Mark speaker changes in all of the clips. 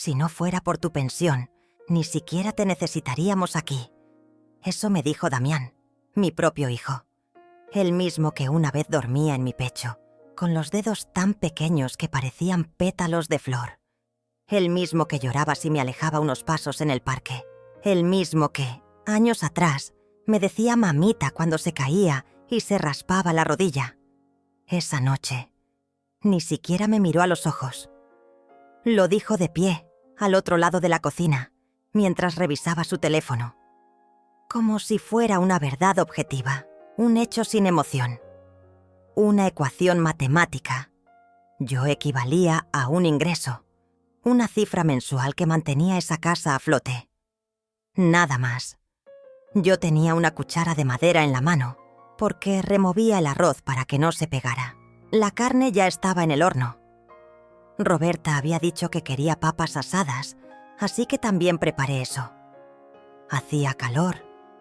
Speaker 1: Si no fuera por tu pensión, ni siquiera te necesitaríamos aquí. Eso me dijo Damián, mi propio hijo. El mismo que una vez dormía en mi pecho, con los dedos tan pequeños que parecían pétalos de flor. El mismo que lloraba si me alejaba unos pasos en el parque. El mismo que, años atrás, me decía mamita cuando se caía y se raspaba la rodilla. Esa noche, ni siquiera me miró a los ojos. Lo dijo de pie, al otro lado de la cocina, mientras revisaba su teléfono. Como si fuera una verdad objetiva, un hecho sin emoción. Una ecuación matemática. Yo equivalía a un ingreso, una cifra mensual que mantenía esa casa a flote. Nada más. Yo tenía una cuchara de madera en la mano, porque removía el arroz para que no se pegara. La carne ya estaba en el horno. Roberta había dicho que quería papas asadas, así que también preparé eso. Hacía calor,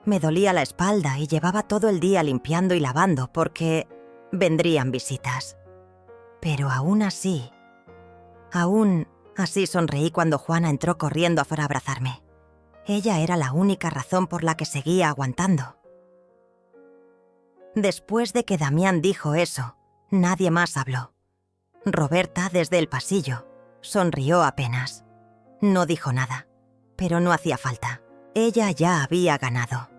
Speaker 1: me dolía la espalda y llevaba todo el día limpiando y lavando porque vendrían visitas. Pero aún así sonreí cuando Juana entró corriendo para abrazarme. Ella era la única razón por la que seguía aguantando. Después de que Damián dijo eso, nadie más habló. Roberta, desde el pasillo, sonrió apenas. No dijo nada, pero no hacía falta. Ella ya había ganado.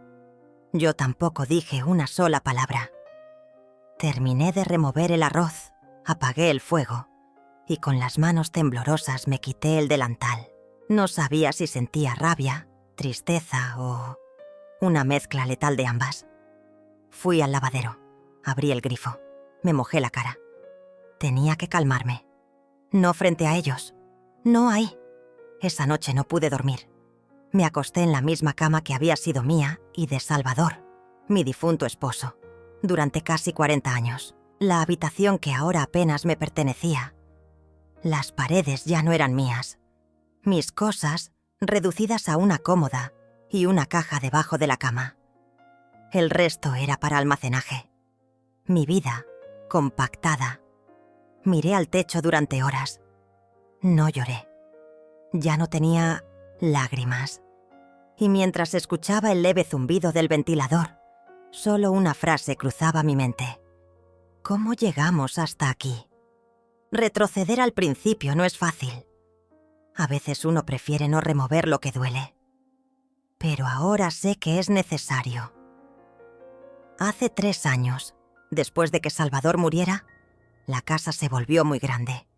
Speaker 1: Yo tampoco dije una sola palabra. Terminé de remover el arroz, apagué el fuego y con las manos temblorosas me quité el delantal. No sabía si sentía rabia, tristeza o una mezcla letal de ambas. Fui al lavadero, abrí el grifo, me mojé la cara. Tenía que calmarme. No frente a ellos. No ahí. Esa noche no pude dormir. Me acosté en la misma cama que había sido mía y de Salvador, mi difunto esposo, durante casi 40 años. La habitación que ahora apenas me pertenecía. Las paredes ya no eran mías. Mis cosas reducidas a una cómoda y una caja debajo de la cama. El resto era para almacenaje. Mi vida, compactada. Miré al techo durante horas. No lloré. Ya no tenía lágrimas. Y mientras escuchaba el leve zumbido del ventilador, solo una frase cruzaba mi mente. ¿Cómo llegamos hasta aquí? Retroceder al principio no es fácil. A veces uno prefiere no remover lo que duele. Pero ahora sé que es necesario. Hace 3 años, después de que Salvador muriera, la casa se volvió muy grande.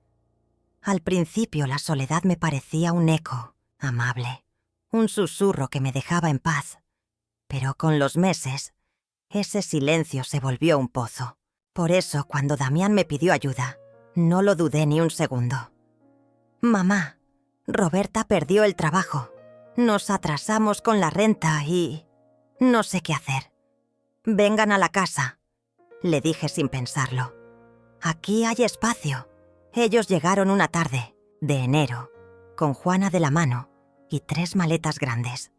Speaker 1: Al principio la soledad me parecía un eco amable, un susurro que me dejaba en paz. Pero con los meses, ese silencio se volvió un pozo. Por eso, cuando Damián me pidió ayuda, no lo dudé ni un segundo. Mamá, Roberta perdió el trabajo. Nos atrasamos con la renta y no sé qué hacer. Vengan a la casa, le dije sin pensarlo. Aquí hay espacio. Ellos llegaron una tarde, de enero, con Juana de la mano y 3 maletas grandes.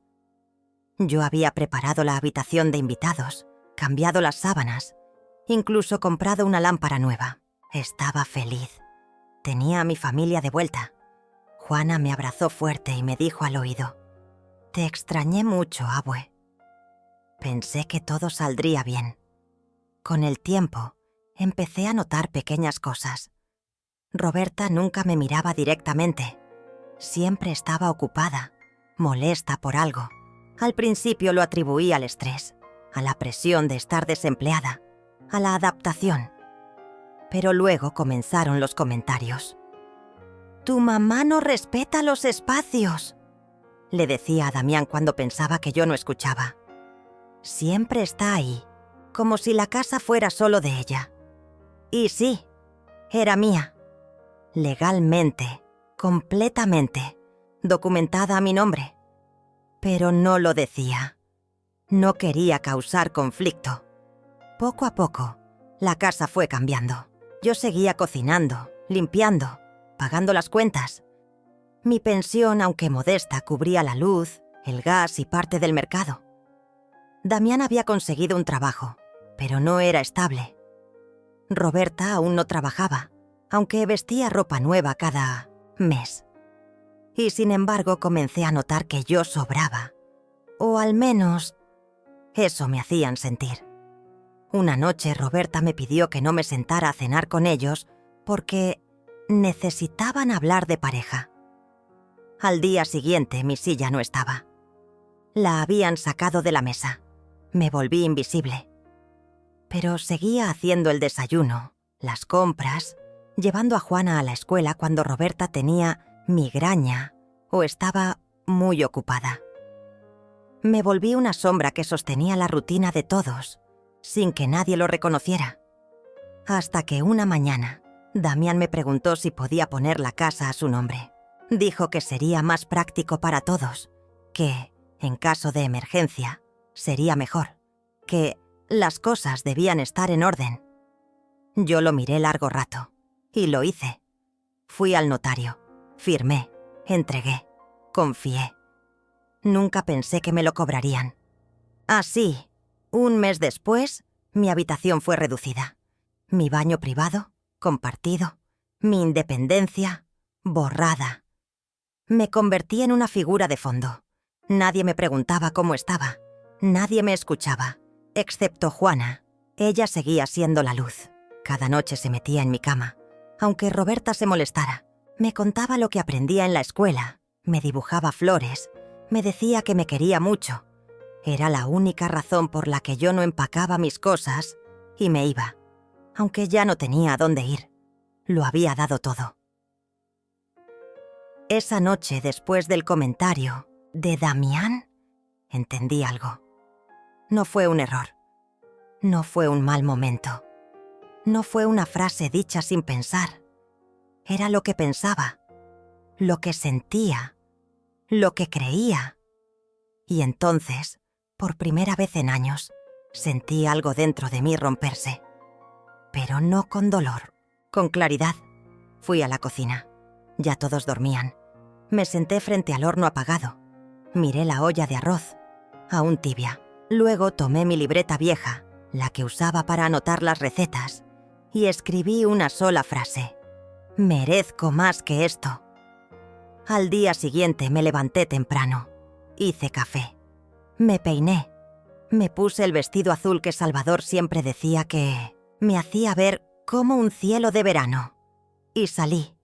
Speaker 1: Yo había preparado la habitación de invitados, cambiado las sábanas, incluso comprado una lámpara nueva. Estaba feliz. Tenía a mi familia de vuelta. Juana me abrazó fuerte y me dijo al oído: «Te extrañé mucho, abue». Pensé que todo saldría bien. Con el tiempo, empecé a notar pequeñas cosas. Roberta nunca me miraba directamente. Siempre estaba ocupada, molesta por algo. Al principio lo atribuí al estrés, a la presión de estar desempleada, a la adaptación. Pero luego comenzaron los comentarios. «Tu mamá no respeta los espacios», le decía a Damián cuando pensaba que yo no escuchaba. «Siempre está ahí, como si la casa fuera solo de ella». Y sí, era mía. Legalmente, completamente, documentada a mi nombre. Pero no lo decía. No quería causar conflicto. Poco a poco, la casa fue cambiando. Yo seguía cocinando, limpiando, pagando las cuentas. Mi pensión, aunque modesta, cubría la luz, el gas y parte del mercado. Damián había conseguido un trabajo, pero no era estable. Roberta aún no trabajaba, aunque vestía ropa nueva cada mes. y sin embargo comencé a notar que yo sobraba. O al menos, eso me hacían sentir. Una noche Roberta me pidió que no me sentara a cenar con ellos porque necesitaban hablar de pareja. Al día siguiente mi silla no estaba. La habían sacado de la mesa. Me volví invisible. Pero seguía haciendo el desayuno, las compras, llevando a Juana a la escuela cuando Roberta tenía migraña o estaba muy ocupada. Me volví una sombra que sostenía la rutina de todos, sin que nadie lo reconociera. Hasta que una mañana, Damián me preguntó si podía poner la casa a su nombre. Dijo que sería más práctico para todos, que, en caso de emergencia, sería mejor, que las cosas debían estar en orden. Yo lo miré largo rato, y lo hice. Fui al notario, firmé, entregué, confié. Nunca pensé que me lo cobrarían. Así, un mes después, mi habitación fue reducida. Mi baño privado, compartido, mi independencia, borrada. Me convertí en una figura de fondo. Nadie me preguntaba cómo estaba. Nadie me escuchaba, excepto Juana. Ella seguía siendo la luz. Cada noche se metía en mi cama. Aunque Roberta se molestara, me contaba lo que aprendía en la escuela, me dibujaba flores, me decía que me quería mucho. Era la única razón por la que yo no empacaba mis cosas y me iba, aunque ya no tenía a dónde ir. Lo había dado todo. Esa noche, después del comentario de Damián, entendí algo. No fue un error. No fue un mal momento. No fue una frase dicha sin pensar. Era lo que pensaba, lo que sentía, lo que creía. Y entonces, por primera vez en años, sentí algo dentro de mí romperse. Pero no con dolor, con claridad. Fui a la cocina. Ya todos dormían. Me senté frente al horno apagado. Miré la olla de arroz, aún tibia. Luego tomé mi libreta vieja, la que usaba para anotar las recetas, y escribí una sola frase. Merezco más que esto. Al día siguiente me levanté temprano. Hice café. Me peiné. Me puse el vestido azul que Salvador siempre decía que me hacía ver como un cielo de verano. Y salí,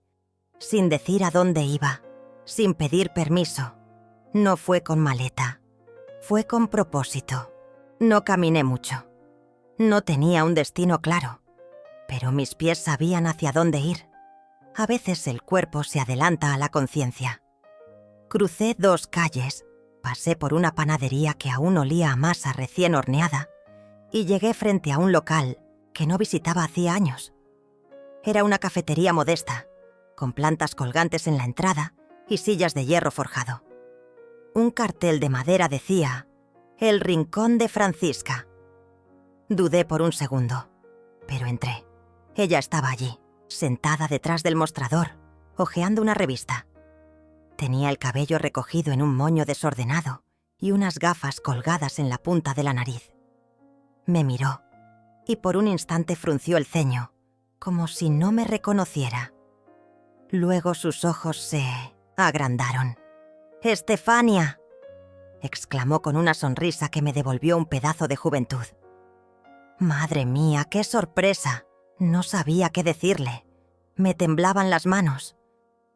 Speaker 1: sin decir a dónde iba, sin pedir permiso. No fue con maleta. Fue con propósito. No caminé mucho. No tenía un destino claro, pero mis pies sabían hacia dónde ir. A veces el cuerpo se adelanta a la conciencia. Crucé 2 calles, pasé por una panadería que aún olía a masa recién horneada y llegué frente a un local que no visitaba hacía años. Era una cafetería modesta, con plantas colgantes en la entrada y sillas de hierro forjado. Un cartel de madera decía «El Rincón de Francisca». Dudé por un segundo, pero entré. Ella estaba allí, sentada detrás del mostrador, hojeando una revista. Tenía el cabello recogido en un moño desordenado y unas gafas colgadas en la punta de la nariz. Me miró y por un instante frunció el ceño, como si no me reconociera. Luego sus ojos se agrandaron. «¡Estefania!», exclamó con una sonrisa que me devolvió un pedazo de juventud. Madre mía, qué sorpresa. No sabía qué decirle. Me temblaban las manos.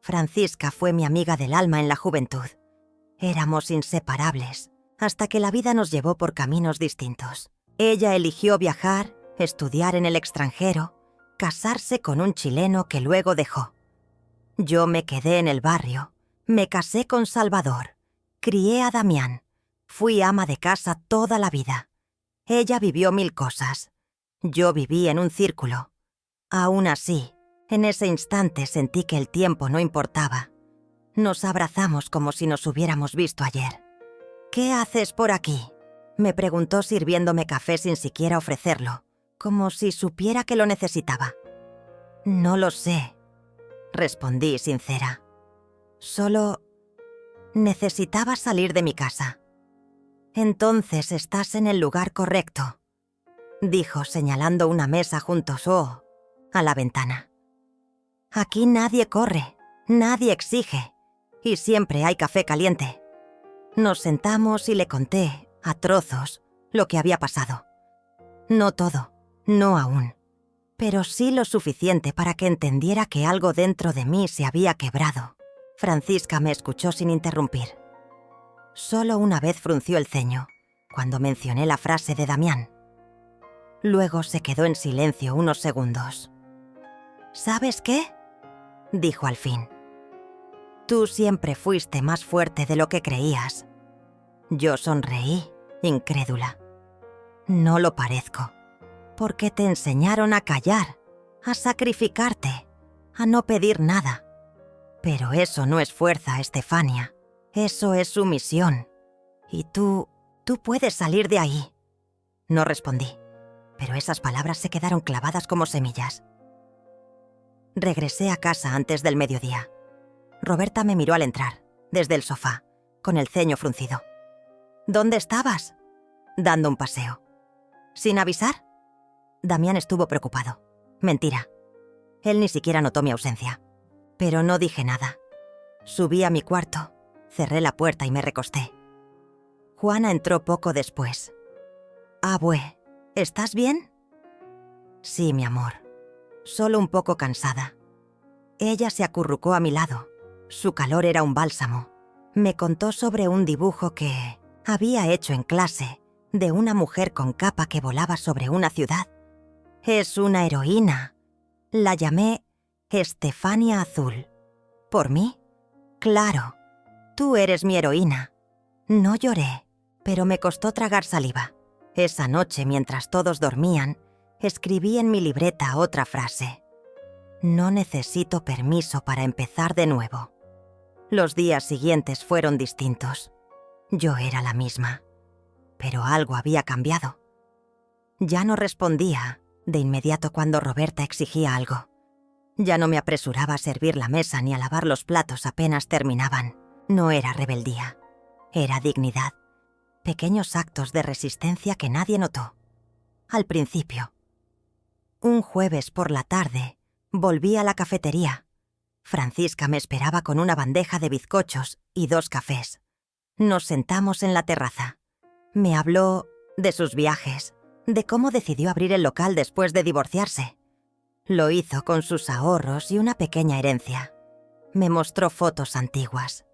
Speaker 1: Francisca fue mi amiga del alma en la juventud. Éramos inseparables, hasta que la vida nos llevó por caminos distintos. Ella eligió viajar, estudiar en el extranjero, casarse con un chileno que luego dejó. Yo me quedé en el barrio, me casé con Salvador, crié a Damián, fui ama de casa toda la vida. Ella vivió 1000 cosas. Yo viví en un círculo. Aún así, en ese instante sentí que el tiempo no importaba. Nos abrazamos como si nos hubiéramos visto ayer. «¿Qué haces por aquí?», me preguntó sirviéndome café sin siquiera ofrecerlo, como si supiera que lo necesitaba. «No lo sé», respondí sincera. «Solo necesitaba salir de mi casa». «Entonces estás en el lugar correcto», dijo señalando una mesa junto a la ventana. «Aquí nadie corre, nadie exige, y siempre hay café caliente. Nos sentamos y le conté, a trozos, lo que había pasado. No todo, no aún, pero sí lo suficiente para que entendiera que algo dentro de mí se había quebrado. Francisca me escuchó sin interrumpir. Solo una vez frunció el ceño, cuando mencioné la frase de Damián. Luego se quedó en silencio unos segundos. ¿Sabes qué?, dijo al fin. Tú siempre fuiste más fuerte de lo que creías. Yo sonreí, incrédula. No lo parezco, porque te enseñaron a callar, a sacrificarte, a no pedir nada. Pero eso no es fuerza, Estefania. Eso es sumisión. Y tú puedes salir de ahí. No respondí, pero esas palabras se quedaron clavadas como semillas. Regresé a casa antes del mediodía. Roberta me miró al entrar, desde el sofá, con el ceño fruncido. ¿Dónde estabas? Dando un paseo. ¿Sin avisar? Damián estuvo preocupado. Mentira. Él ni siquiera notó mi ausencia. Pero no dije nada. Subí a mi cuarto, cerré la puerta y me recosté. Juana entró poco después. «Abue, ¿estás bien?» «Sí, mi amor. Solo un poco cansada». Ella se acurrucó a mi lado. Su calor era un bálsamo. Me contó sobre un dibujo que había hecho en clase de una mujer con capa que volaba sobre una ciudad. «Es una heroína». La llamé Estefania Azul. ¿Por mí? Claro. Tú eres mi heroína. No lloré, pero me costó tragar saliva. Esa noche, mientras todos dormían, escribí en mi libreta otra frase. No necesito permiso para empezar de nuevo. Los días siguientes fueron distintos. Yo era la misma, pero algo había cambiado. Ya no respondía de inmediato cuando Roberta exigía algo. Ya no me apresuraba a servir la mesa ni a lavar los platos apenas terminaban. No era rebeldía, era dignidad. Pequeños actos de resistencia que nadie notó. Al principio. Un jueves por la tarde, volví a la cafetería. Francisca me esperaba con una bandeja de bizcochos y 2 cafés. Nos sentamos en la terraza. Me habló de sus viajes, de cómo decidió abrir el local después de divorciarse. Lo hizo con sus ahorros y una pequeña herencia. Me mostró fotos antiguas.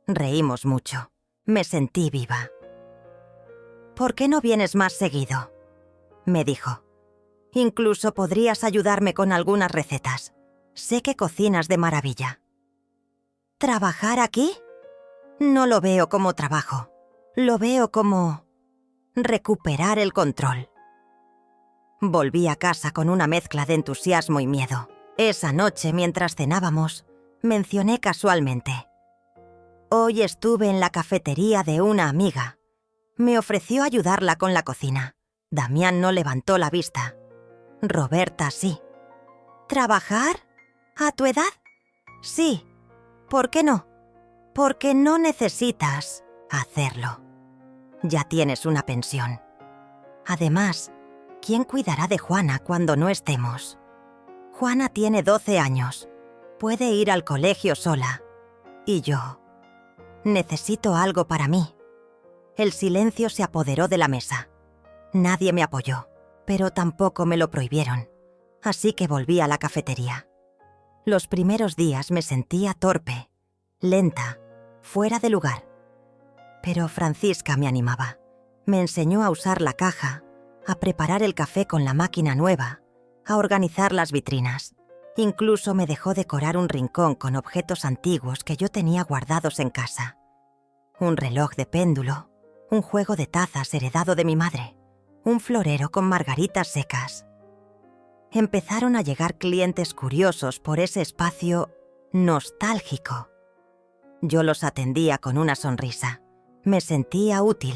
Speaker 1: Reímos mucho. Me sentí viva. «¿Por qué no vienes más seguido?», me dijo. «Incluso podrías ayudarme con algunas recetas. Sé que cocinas de maravilla». ¿Trabajar aquí? No lo veo como trabajo. Lo veo como recuperar el control. Volví a casa con una mezcla de entusiasmo y miedo. Esa noche, mientras cenábamos, mencioné casualmente: «Hoy estuve en la cafetería de una amiga. Me ofreció ayudarla con la cocina». Damián no levantó la vista. Roberta sí. ¿Trabajar? ¿A tu edad? Sí. ¿Por qué no? Porque no necesitas hacerlo. Ya tienes una pensión. Además, ¿quién cuidará de Juana cuando no estemos? Juana tiene 12 años. Puede ir al colegio sola. Y yo necesito algo para mí. El silencio se apoderó de la mesa. Nadie me apoyó, pero tampoco me lo prohibieron. Así que volví a la cafetería. Los primeros días me sentía torpe, lenta, fuera de lugar. Pero Francisca me animaba. Me enseñó a usar la caja, a preparar el café con la máquina nueva, a organizar las vitrinas. Incluso me dejó decorar un rincón con objetos antiguos que yo tenía guardados en casa. Un reloj de péndulo, un juego de tazas heredado de mi madre, un florero con margaritas secas. Empezaron a llegar clientes curiosos por ese espacio nostálgico. Yo los atendía con una sonrisa. Me sentía útil,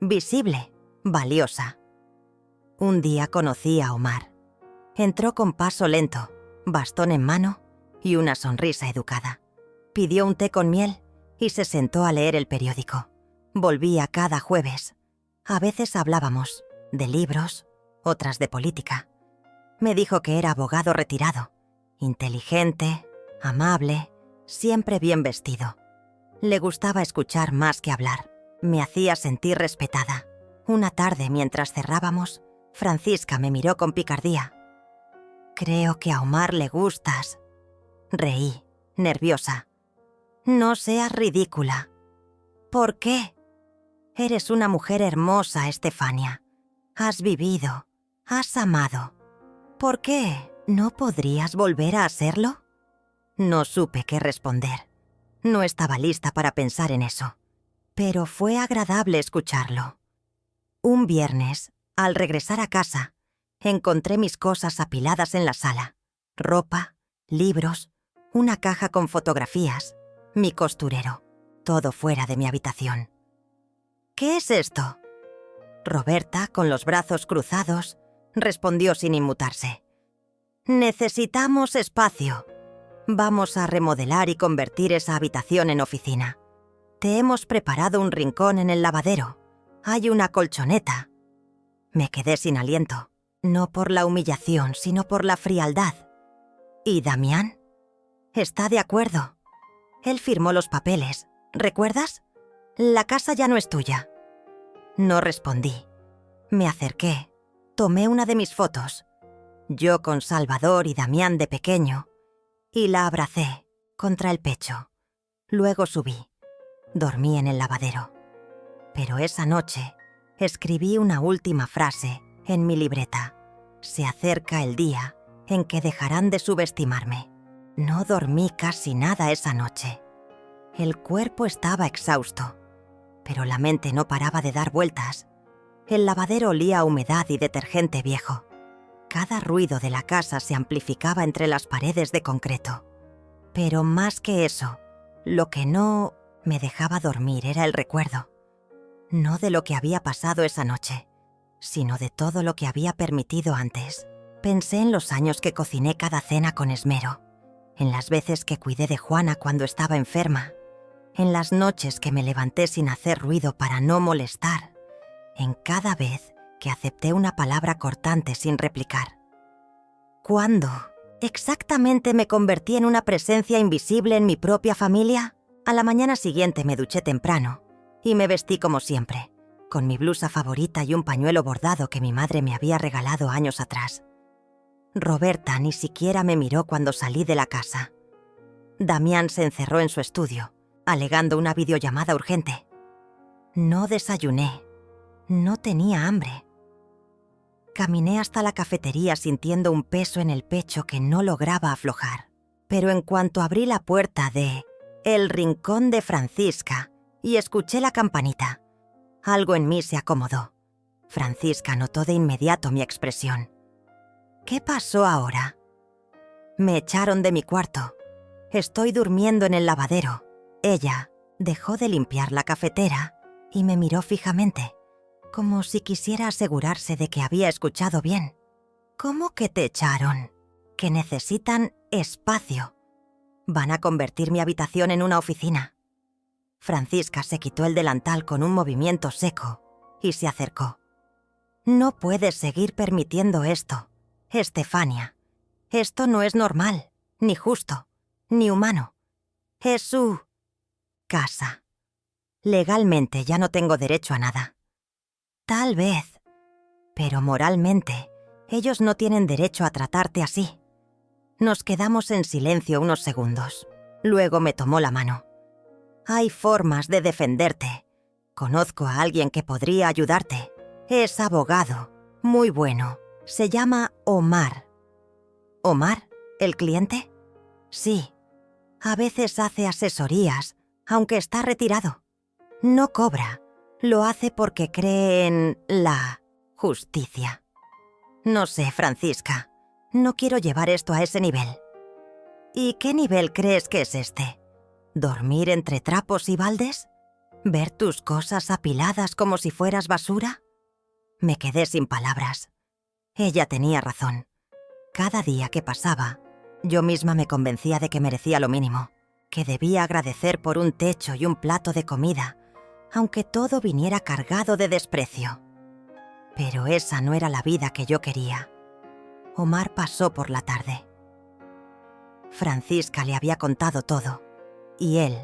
Speaker 1: visible, valiosa. Un día conocí a Omar. Entró con paso lento, bastón en mano y una sonrisa educada. Pidió un té con miel y se sentó a leer el periódico. Volvía cada jueves. A veces hablábamos de libros, otras de política. Me dijo que era abogado retirado, inteligente, amable, siempre bien vestido. Le gustaba escuchar más que hablar. Me hacía sentir respetada. Una tarde, mientras cerrábamos, Francisca me miró con picardía. «Creo que a Omar le gustas». Reí, nerviosa. «No seas ridícula». «¿Por qué?» «Eres una mujer hermosa, Estefania. Has vivido, has amado. ¿Por qué? ¿No podrías volver a serlo?» No supe qué responder. No estaba lista para pensar en eso. Pero fue agradable escucharlo. Un viernes, al regresar a casa, encontré mis cosas apiladas en la sala. Ropa, libros, una caja con fotografías, mi costurero, todo fuera de mi habitación. «¿Qué es esto?» Roberta, con los brazos cruzados, respondió sin inmutarse. «Necesitamos espacio. Vamos a remodelar y convertir esa habitación en oficina. Te hemos preparado un rincón en el lavadero. Hay una colchoneta». Me quedé sin aliento, no por la humillación, sino por la frialdad. ¿Y Damián? Está de acuerdo. Él firmó los papeles, ¿recuerdas? La casa ya no es tuya. No respondí. Me acerqué, tomé una de mis fotos, yo con Salvador y Damián de pequeño, y la abracé contra el pecho. Luego subí. Dormí en el lavadero. Pero esa noche escribí una última frase en mi libreta. Se acerca el día en que dejarán de subestimarme. No dormí casi nada esa noche. El cuerpo estaba exhausto, pero la mente no paraba de dar vueltas. El lavadero olía a humedad y detergente viejo. Cada ruido de la casa se amplificaba entre las paredes de concreto. Pero más que eso, lo que no me dejaba dormir era el recuerdo. No de lo que había pasado esa noche, sino de todo lo que había permitido antes. Pensé en los años que cociné cada cena con esmero, en las veces que cuidé de Juana cuando estaba enferma, en las noches que me levanté sin hacer ruido para no molestar, en cada vez que acepté una palabra cortante sin replicar. ¿Cuándo exactamente me convertí en una presencia invisible en mi propia familia? A la mañana siguiente me duché temprano y me vestí como siempre, con mi blusa favorita y un pañuelo bordado que mi madre me había regalado años atrás. Roberta ni siquiera me miró cuando salí de la casa. Damián se encerró en su estudio, alegando una videollamada urgente. No desayuné. No tenía hambre. Caminé hasta la cafetería sintiendo un peso en el pecho que no lograba aflojar. Pero en cuanto abrí la puerta de El Rincón de Francisca y escuché la campanita, algo en mí se acomodó. Francisca notó de inmediato mi expresión. ¿Qué pasó ahora? Me echaron de mi cuarto. Estoy durmiendo en el lavadero. Ella dejó de limpiar la cafetera y me miró fijamente, como si quisiera asegurarse de que había escuchado bien. ¿Cómo que te echaron? Que necesitan espacio. Van a convertir mi habitación en una oficina. Francisca se quitó el delantal con un movimiento seco y se acercó. No puedes seguir permitiendo esto, Estefania. Esto no es normal, ni justo, ni humano. Es su casa. Legalmente ya no tengo derecho a nada. Tal vez, pero moralmente, ellos no tienen derecho a tratarte así. Nos quedamos en silencio unos segundos. Luego me tomó la mano. Hay formas de defenderte. Conozco a alguien que podría ayudarte. Es abogado, muy bueno. Se llama Omar. ¿Omar? ¿El cliente? Sí. A veces hace asesorías, aunque está retirado. No cobra. Lo hace porque cree en la justicia. No sé, Francisca. No quiero llevar esto a ese nivel. ¿Y qué nivel crees que es este? ¿Dormir entre trapos y baldes? ¿Ver tus cosas apiladas como si fueras basura? Me quedé sin palabras. Ella tenía razón. Cada día que pasaba, yo misma me convencía de que merecía lo mínimo, que debía agradecer por un techo y un plato de comida, aunque todo viniera cargado de desprecio. Pero esa no era la vida que yo quería. Omar pasó por la tarde. Francisca le había contado todo, y él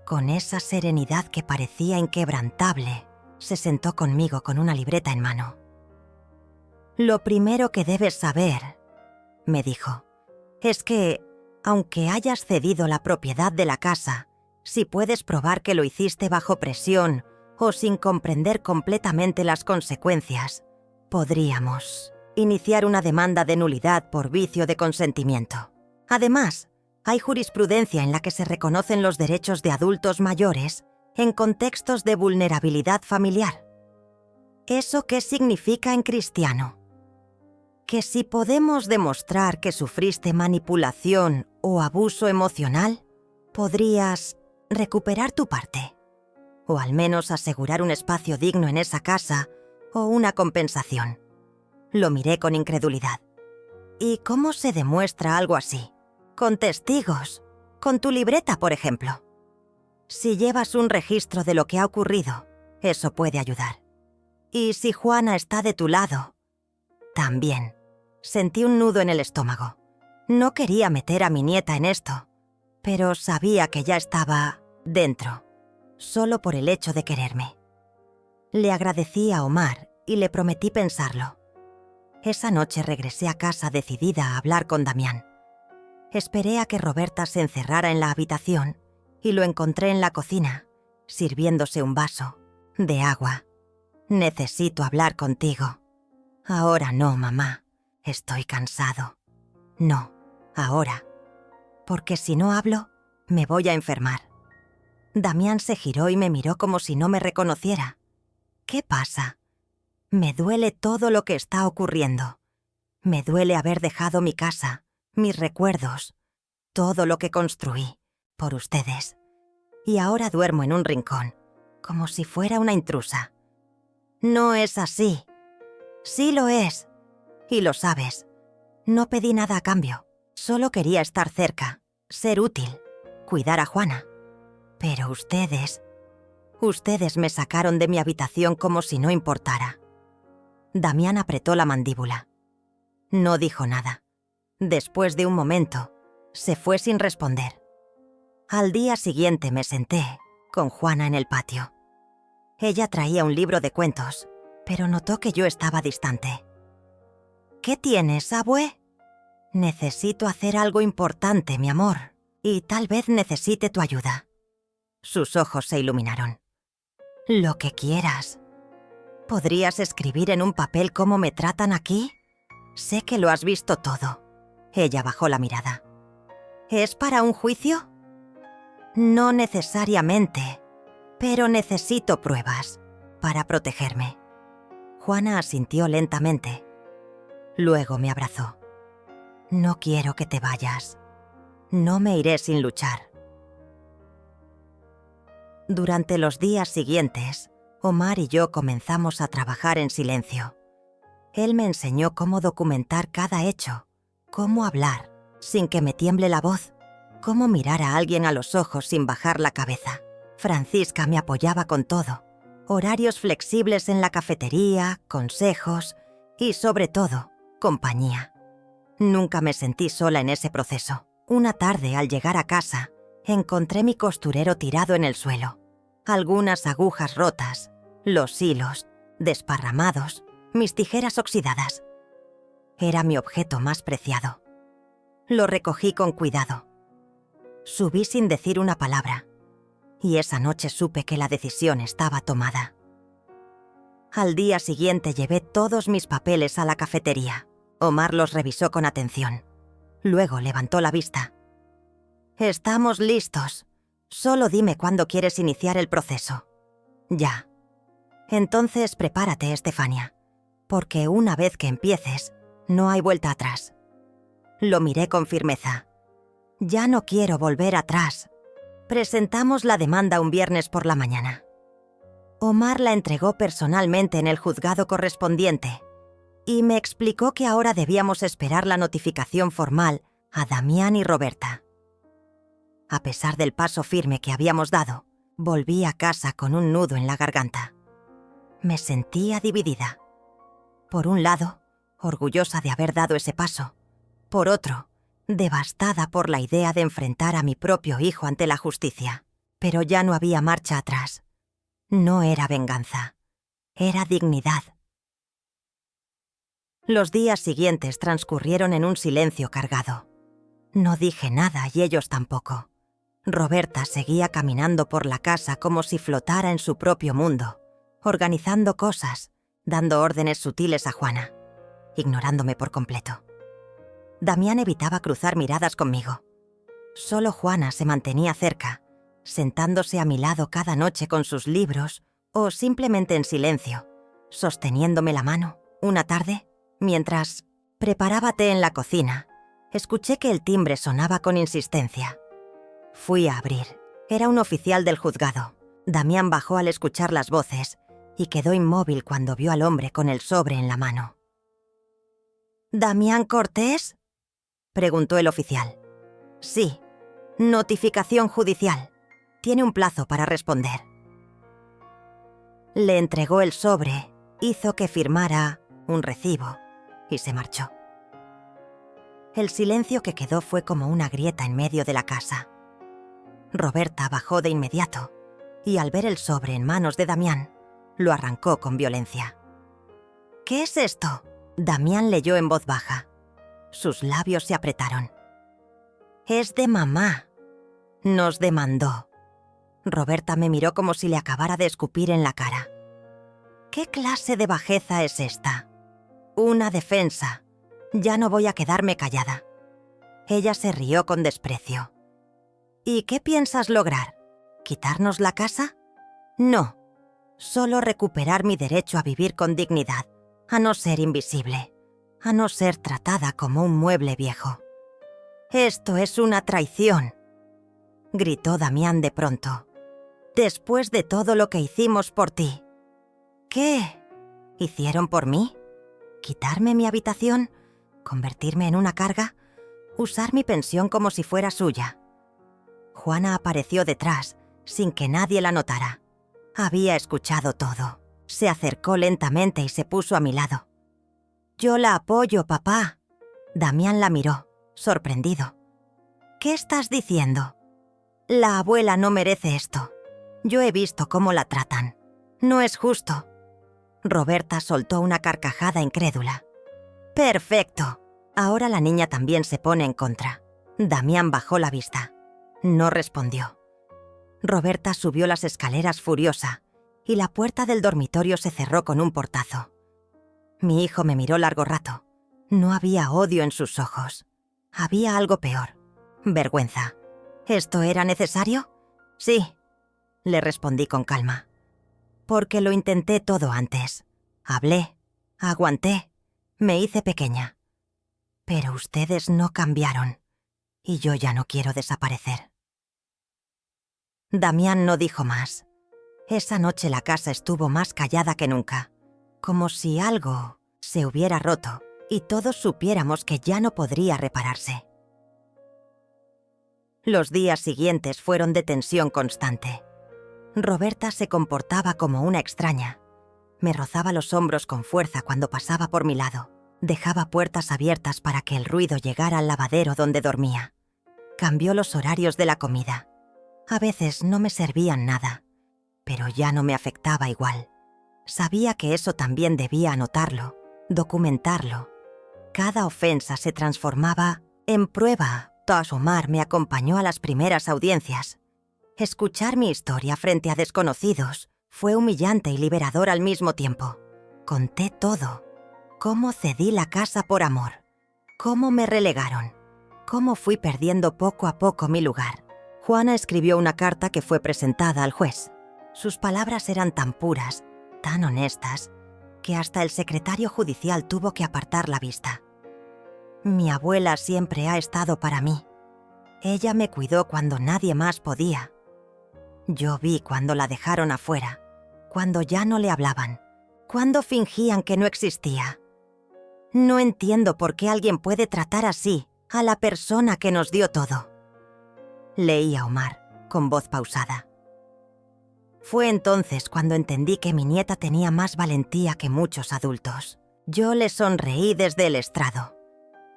Speaker 1: Con esa serenidad que parecía inquebrantable, se sentó conmigo con una libreta en mano. «Lo primero que debes saber», me dijo, «es que, aunque hayas cedido la propiedad de la casa, si puedes probar que lo hiciste bajo presión o sin comprender completamente las consecuencias, podríamos iniciar una demanda de nulidad por vicio de consentimiento. Además, hay jurisprudencia en la que se reconocen los derechos de adultos mayores en contextos de vulnerabilidad familiar. ¿Eso qué significa en cristiano? Que si podemos demostrar que sufriste manipulación o abuso emocional, podrías recuperar tu parte, o al menos asegurar un espacio digno en esa casa o una compensación. Lo miré con incredulidad. ¿Y cómo se demuestra algo así? Con testigos, con tu libreta, por ejemplo. Si llevas un registro de lo que ha ocurrido, eso puede ayudar. Y si Juana está de tu lado, también. Sentí un nudo en el estómago. No quería meter a mi nieta en esto, pero sabía que ya estaba dentro, solo por el hecho de quererme. Le agradecí a Omar y le prometí pensarlo. Esa noche regresé a casa decidida a hablar con Damián. Esperé a que Roberta se encerrara en la habitación y lo encontré en la cocina, sirviéndose un vaso de agua. «Necesito hablar contigo». «Ahora no, mamá. Estoy cansado». «No, ahora. Porque si no hablo, me voy a enfermar». Damián se giró y me miró como si no me reconociera. «¿Qué pasa?» «Me duele todo lo que está ocurriendo. Me duele haber dejado mi casa, mis recuerdos, todo lo que construí, por ustedes. Y ahora duermo en un rincón, como si fuera una intrusa». «No es así». «Sí lo es. Y lo sabes. No pedí nada a cambio. Solo quería estar cerca, ser útil, cuidar a Juana. Pero ustedes me sacaron de mi habitación como si no importara». Damián apretó la mandíbula. No dijo nada. Después de un momento, se fue sin responder. Al día siguiente me senté con Juana en el patio. Ella traía un libro de cuentos, pero notó que yo estaba distante. «¿Qué tienes, abue?» «Necesito hacer algo importante, mi amor, y tal vez necesite tu ayuda». Sus ojos se iluminaron. «Lo que quieras. ¿Podrías escribir en un papel cómo me tratan aquí? Sé que lo has visto todo». Ella bajó la mirada. «¿Es para un juicio?» «No necesariamente, pero necesito pruebas para protegerme». Juana asintió lentamente. Luego me abrazó. «No quiero que te vayas. No me iré sin luchar». Durante los días siguientes, Omar y yo comenzamos a trabajar en silencio. Él me enseñó cómo documentar cada hecho, cómo hablar sin que me tiemble la voz, cómo mirar a alguien a los ojos sin bajar la cabeza. Francisca me apoyaba con todo. Horarios flexibles en la cafetería, consejos y, sobre todo, compañía. Nunca me sentí sola en ese proceso. Una tarde, al llegar a casa, encontré mi costurero tirado en el suelo. Algunas agujas rotas, los hilos desparramados, mis tijeras oxidadas. Era mi objeto más preciado. Lo recogí con cuidado. Subí sin decir una palabra, y esa noche supe que la decisión estaba tomada. Al día siguiente llevé todos mis papeles a la cafetería. Omar los revisó con atención. Luego levantó la vista. «Estamos listos. Solo dime cuándo quieres iniciar el proceso». «Ya». «Entonces prepárate, Estefania, porque una vez que empieces, no hay vuelta atrás». Lo miré con firmeza. «Ya no quiero volver atrás». Presentamos la demanda un viernes por la mañana. Omar la entregó personalmente en el juzgado correspondiente y me explicó que ahora debíamos esperar la notificación formal a Damián y Roberta. A pesar del paso firme que habíamos dado, volví a casa con un nudo en la garganta. Me sentía dividida. Por un lado, orgullosa de haber dado ese paso. Por otro, devastada por la idea de enfrentar a mi propio hijo ante la justicia. Pero ya no había marcha atrás. No era venganza, era dignidad. Los días siguientes transcurrieron en un silencio cargado. No dije nada y ellos tampoco. Roberta seguía caminando por la casa como si flotara en su propio mundo, organizando cosas, dando órdenes sutiles a Juana, ignorándome por completo. Damián evitaba cruzar miradas conmigo. Solo Juana se mantenía cerca, sentándose a mi lado cada noche con sus libros o simplemente en silencio, sosteniéndome la mano. Una tarde, mientras preparaba té en la cocina, escuché que el timbre sonaba con insistencia. Fui a abrir. Era un oficial del juzgado. Damián bajó al escuchar las voces y quedó inmóvil cuando vio al hombre con el sobre en la mano. ¿Damián Cortés?, preguntó el oficial. Sí. Notificación judicial. Tiene un plazo para responder. Le entregó el sobre, hizo que firmara un recibo y se marchó. El silencio que quedó fue como una grieta en medio de la casa. Roberta bajó de inmediato y al ver el sobre en manos de Damián, lo arrancó con violencia. ¿Qué es esto?, Damián leyó en voz baja. Sus labios se apretaron. Es de mamá. Nos demandó. Roberta me miró como si le acabara de escupir en la cara. ¿Qué clase de bajeza es esta? Una defensa. Ya no voy a quedarme callada. Ella se rió con desprecio. ¿Y qué piensas lograr? ¿Quitarnos la casa? No. Solo recuperar mi derecho a vivir con dignidad, a no ser invisible, a no ser tratada como un mueble viejo. Esto es una traición, gritó Damián de pronto. Después de todo lo que hicimos por ti. ¿Qué? ¿Hicieron por mí? ¿Quitarme mi habitación? ¿Convertirme en una carga? ¿Usar mi pensión como si fuera suya? Juana apareció detrás, sin que nadie la notara. Había escuchado todo. Se acercó lentamente y se puso a mi lado. Yo la apoyo, papá. Damián la miró, sorprendido. ¿Qué estás diciendo? La abuela no merece esto. Yo he visto cómo la tratan. No es justo. Roberta soltó una carcajada incrédula. ¡Perfecto! Ahora la niña también se pone en contra. Damián bajó la vista. No respondió. Roberta subió las escaleras furiosa y la puerta del dormitorio se cerró con un portazo. Mi hijo me miró largo rato. No había odio en sus ojos. Había algo peor. Vergüenza. ¿Esto era necesario? Sí, le respondí con calma. Porque lo intenté todo antes. Hablé, aguanté, me hice pequeña. Pero ustedes no cambiaron y yo ya no quiero desaparecer. Damián no dijo más. Esa noche la casa estuvo más callada que nunca, como si algo se hubiera roto y todos supiéramos que ya no podría repararse. Los días siguientes fueron de tensión constante. Roberta se comportaba como una extraña. Me rozaba los hombros con fuerza cuando pasaba por mi lado. Dejaba puertas abiertas para que el ruido llegara al lavadero donde dormía. Cambió los horarios de la comida. A veces no me servían nada, pero ya no me afectaba igual. Sabía que eso también debía anotarlo, documentarlo. Cada ofensa se transformaba en prueba. Tosh Omar me acompañó a las primeras audiencias. Escuchar mi historia frente a desconocidos fue humillante y liberador al mismo tiempo. Conté todo. Cómo cedí la casa por amor. Cómo me relegaron. Cómo fui perdiendo poco a poco mi lugar. Juana escribió una carta que fue presentada al juez. Sus palabras eran tan puras, tan honestas, que hasta el secretario judicial tuvo que apartar la vista. Mi abuela siempre ha estado para mí. Ella me cuidó cuando nadie más podía. Yo vi cuando la dejaron afuera, cuando ya no le hablaban, cuando fingían que no existía. No entiendo por qué alguien puede tratar así a la persona que nos dio todo. Leía Omar, con voz pausada. Fue entonces cuando entendí que mi nieta tenía más valentía que muchos adultos. Yo le sonreí desde el estrado.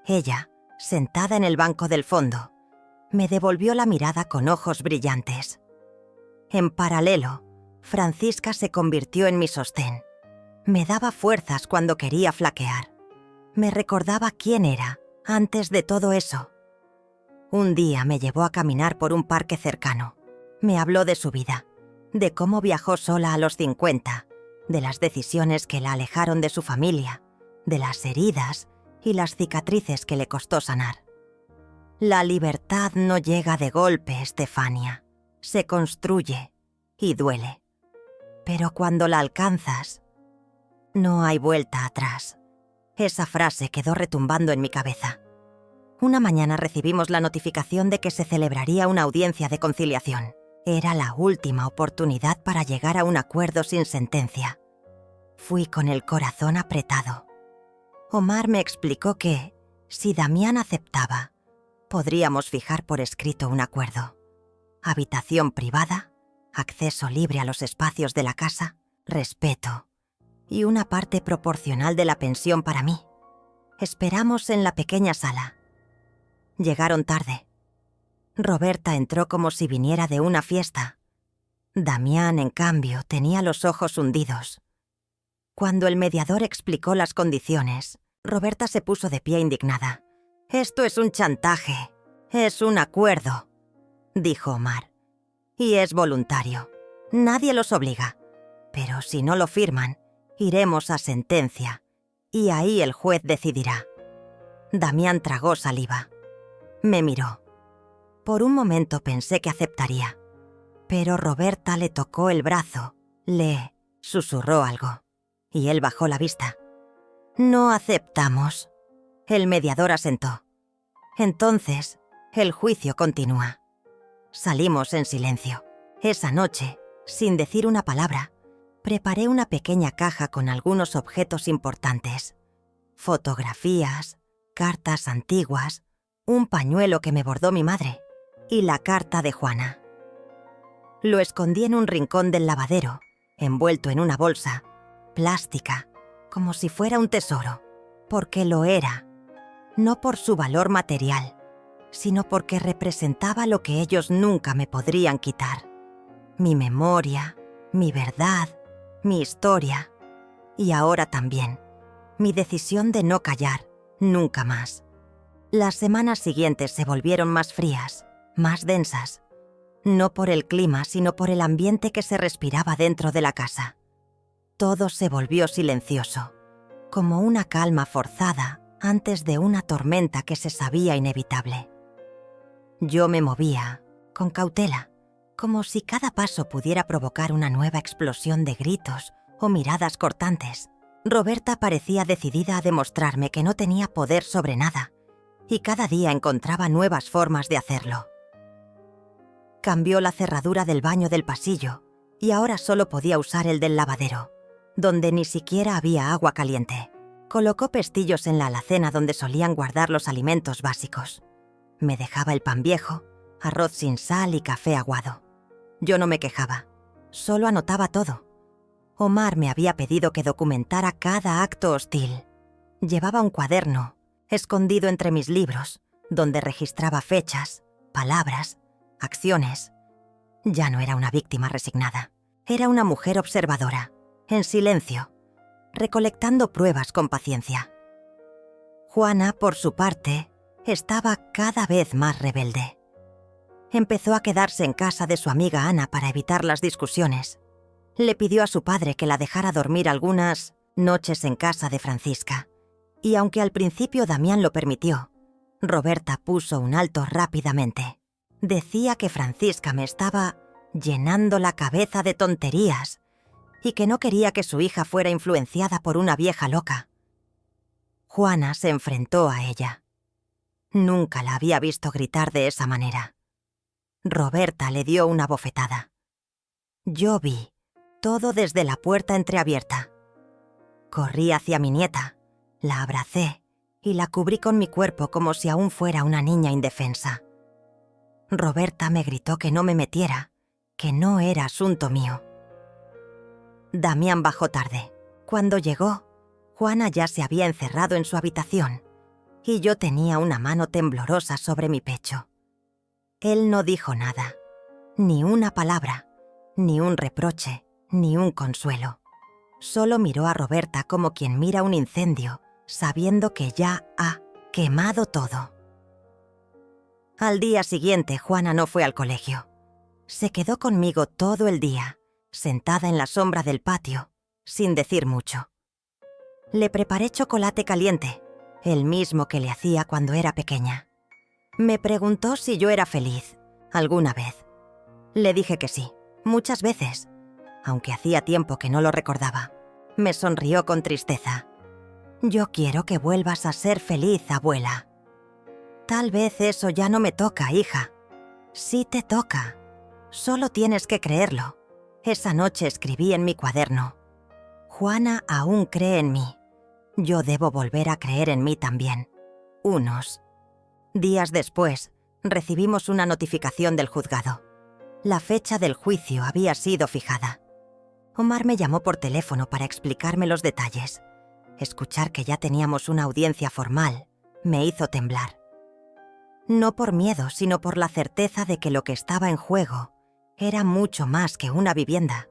Speaker 1: Ella, sentada en el banco del fondo, me devolvió la mirada con ojos brillantes. En paralelo, Francisca se convirtió en mi sostén. Me daba fuerzas cuando quería flaquear. Me recordaba quién era antes de todo eso. Un día me llevó a caminar por un parque cercano. Me habló de su vida, de cómo viajó sola a los 50, de las decisiones que la alejaron de su familia, de las heridas y las cicatrices que le costó sanar. La libertad no llega de golpe, Estefania. Se construye y duele. Pero cuando la alcanzas, no hay vuelta atrás. Esa frase quedó retumbando en mi cabeza. Una mañana recibimos la notificación de que se celebraría una audiencia de conciliación. Era la última oportunidad para llegar a un acuerdo sin sentencia. Fui con el corazón apretado. Omar me explicó que, si Damián aceptaba, podríamos fijar por escrito un acuerdo. Habitación privada, acceso libre a los espacios de la casa, respeto y una parte proporcional de la pensión para mí. Esperamos en la pequeña sala. Llegaron tarde. Roberta entró como si viniera de una fiesta. Damián, en cambio, tenía los ojos hundidos. Cuando el mediador explicó las condiciones, Roberta se puso de pie indignada. «Esto es un chantaje. Es un acuerdo», dijo Omar. «Y es voluntario. Nadie los obliga. Pero si no lo firman, iremos a sentencia. Y ahí el juez decidirá». Damián tragó saliva. Me miró. Por un momento pensé que aceptaría. Pero Roberta le tocó el brazo, le susurró algo. Y él bajó la vista. «No aceptamos». El mediador asentó. «Entonces, el juicio continúa». Salimos en silencio. Esa noche, sin decir una palabra, preparé una pequeña caja con algunos objetos importantes. Fotografías, cartas antiguas, un pañuelo que me bordó mi madre y la carta de Juana. Lo escondí en un rincón del lavadero, envuelto en una bolsa, plástica, como si fuera un tesoro, porque lo era, no por su valor material, sino porque representaba lo que ellos nunca me podrían quitar. Mi memoria, mi verdad, mi historia, y ahora también, mi decisión de no callar, nunca más. Las semanas siguientes se volvieron más frías, más densas, no por el clima, sino por el ambiente que se respiraba dentro de la casa. Todo se volvió silencioso, como una calma forzada antes de una tormenta que se sabía inevitable. Yo me movía, con cautela, como si cada paso pudiera provocar una nueva explosión de gritos o miradas cortantes. Roberta parecía decidida a demostrarme que no tenía poder sobre nada, y cada día encontraba nuevas formas de hacerlo. Cambió la cerradura del baño del pasillo, y ahora solo podía usar el del lavadero, donde ni siquiera había agua caliente. Colocó pestillos en la alacena donde solían guardar los alimentos básicos. Me dejaba el pan viejo, arroz sin sal y café aguado. Yo no me quejaba, solo anotaba todo. Omar me había pedido que documentara cada acto hostil. Llevaba un cuaderno, escondido entre mis libros, donde registraba fechas, palabras, acciones. Ya no era una víctima resignada. Era una mujer observadora, en silencio, recolectando pruebas con paciencia. Juana, por su parte, estaba cada vez más rebelde. Empezó a quedarse en casa de su amiga Ana para evitar las discusiones. Le pidió a su padre que la dejara dormir algunas noches en casa de Francisca. Y aunque al principio Damián lo permitió, Roberta puso un alto rápidamente. Decía que Francisca me estaba llenando la cabeza de tonterías y que no quería que su hija fuera influenciada por una vieja loca. Juana se enfrentó a ella. Nunca la había visto gritar de esa manera. Roberta le dio una bofetada. Yo vi todo desde la puerta entreabierta. Corrí hacia mi nieta, la abracé y la cubrí con mi cuerpo como si aún fuera una niña indefensa. Roberta me gritó que no me metiera, que no era asunto mío. Damián bajó tarde. Cuando llegó, Juana ya se había encerrado en su habitación y yo tenía una mano temblorosa sobre mi pecho. Él no dijo nada, ni una palabra, ni un reproche, ni un consuelo. Solo miró a Roberta como quien mira un incendio, sabiendo que ya ha quemado todo. Al día siguiente, Juana no fue al colegio. Se quedó conmigo todo el día, sentada en la sombra del patio, sin decir mucho. Le preparé chocolate caliente, el mismo que le hacía cuando era pequeña. Me preguntó si yo era feliz, alguna vez. Le dije que sí, muchas veces, aunque hacía tiempo que no lo recordaba. Me sonrió con tristeza. «Yo quiero que vuelvas a ser feliz, abuela». «Tal vez eso ya no me toca, hija». «Sí te toca. Solo tienes que creerlo». Esa noche escribí en mi cuaderno: «Juana aún cree en mí. Yo debo volver a creer en mí también. Unos». Días después, recibimos una notificación del juzgado. La fecha del juicio había sido fijada. Omar me llamó por teléfono para explicarme los detalles. Escuchar que ya teníamos una audiencia formal me hizo temblar. No por miedo, sino por la certeza de que lo que estaba en juego era mucho más que una vivienda.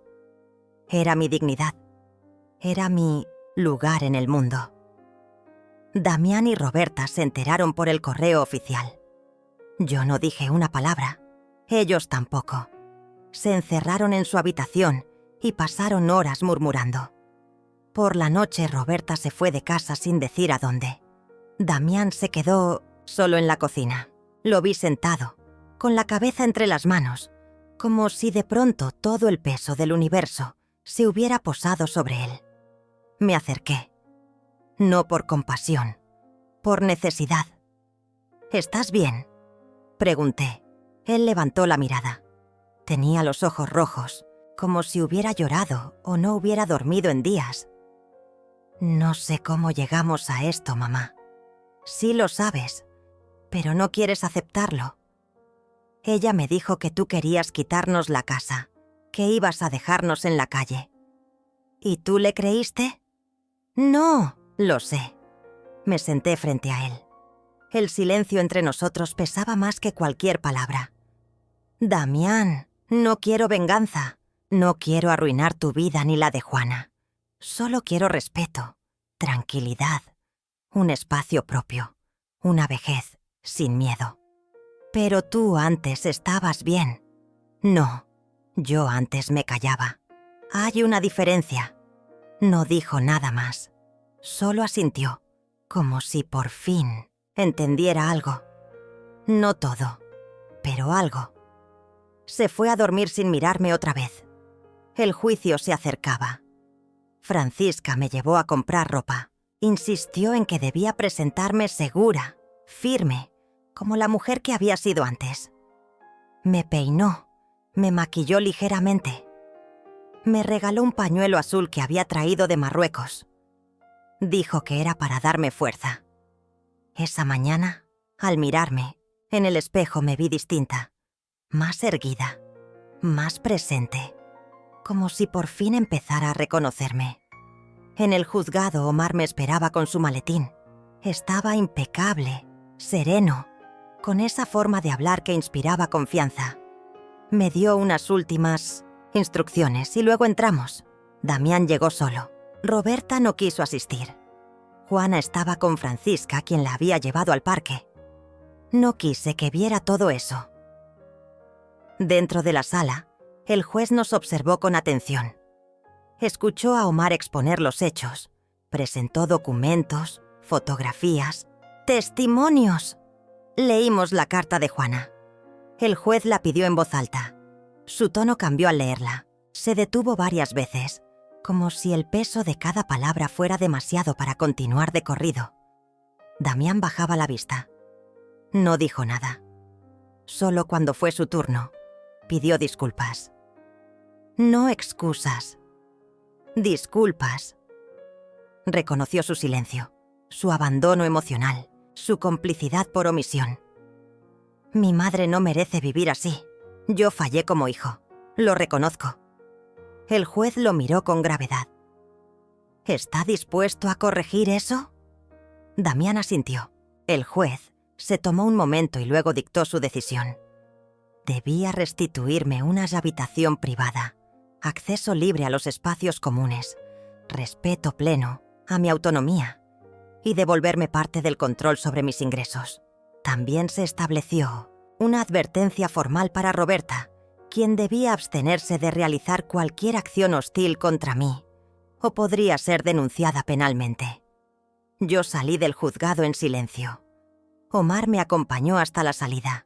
Speaker 1: Era mi dignidad. Era mi lugar en el mundo. Damián y Roberta se enteraron por el correo oficial. Yo no dije una palabra. Ellos tampoco. Se encerraron en su habitación y pasaron horas murmurando. Por la noche Roberta se fue de casa sin decir a dónde. Damián se quedó solo en la cocina. Lo vi sentado, con la cabeza entre las manos, como si de pronto todo el peso del universo se hubiera posado sobre él. Me acerqué. No por compasión, por necesidad. «¿Estás bien?», pregunté. Él levantó la mirada. Tenía los ojos rojos, como si hubiera llorado o no hubiera dormido en días. «No sé cómo llegamos a esto, mamá. Sí lo sabes, pero no quieres aceptarlo. Ella me dijo que tú querías quitarnos la casa, que ibas a dejarnos en la calle. ¿Y tú le creíste?». «No, lo sé». Me senté frente a él. El silencio entre nosotros pesaba más que cualquier palabra. «Damián, no quiero venganza. No quiero arruinar tu vida ni la de Juana. Solo quiero respeto, tranquilidad, un espacio propio, una vejez sin miedo. Pero tú antes estabas bien». «No, yo antes me callaba. Hay una diferencia». No dijo nada más. Solo asintió, como si por fin entendiera algo. No todo, pero algo. Se fue a dormir sin mirarme otra vez. El juicio se acercaba. Francisca me llevó a comprar ropa. Insistió en que debía presentarme segura, firme, como la mujer que había sido antes. Me peinó, me maquilló ligeramente. Me regaló un pañuelo azul que había traído de Marruecos. Dijo que era para darme fuerza. Esa mañana, al mirarme, en el espejo me vi distinta, más erguida, más presente, como si por fin empezara a reconocerme. En el juzgado, Omar me esperaba con su maletín. Estaba impecable, sereno, con esa forma de hablar que inspiraba confianza. Me dio unas últimas instrucciones y luego entramos. Damián llegó solo. Roberta no quiso asistir. Juana estaba con Francisca, quien la había llevado al parque. No quise que viera todo eso. Dentro de la sala, el juez nos observó con atención. Escuchó a Omar exponer los hechos. Presentó documentos, fotografías, testimonios. Leímos la carta de Juana. El juez la pidió en voz alta. Su tono cambió al leerla. Se detuvo varias veces, como si el peso de cada palabra fuera demasiado para continuar de corrido. Damián bajaba la vista. No dijo nada. Solo cuando fue su turno, pidió disculpas. No excusas. Disculpas. Reconoció su silencio, su abandono emocional, su complicidad por omisión. Mi madre no merece vivir así. Yo fallé como hijo. Lo reconozco. El juez lo miró con gravedad. ¿Está dispuesto a corregir eso? Damián asintió. El juez se tomó un momento y luego dictó su decisión. Debía restituirme una habitación privada, acceso libre a los espacios comunes, respeto pleno a mi autonomía y devolverme parte del control sobre mis ingresos. También se estableció una advertencia formal para Roberta, quien debía abstenerse de realizar cualquier acción hostil contra mí, o podría ser denunciada penalmente. Yo salí del juzgado en silencio. Omar me acompañó hasta la salida.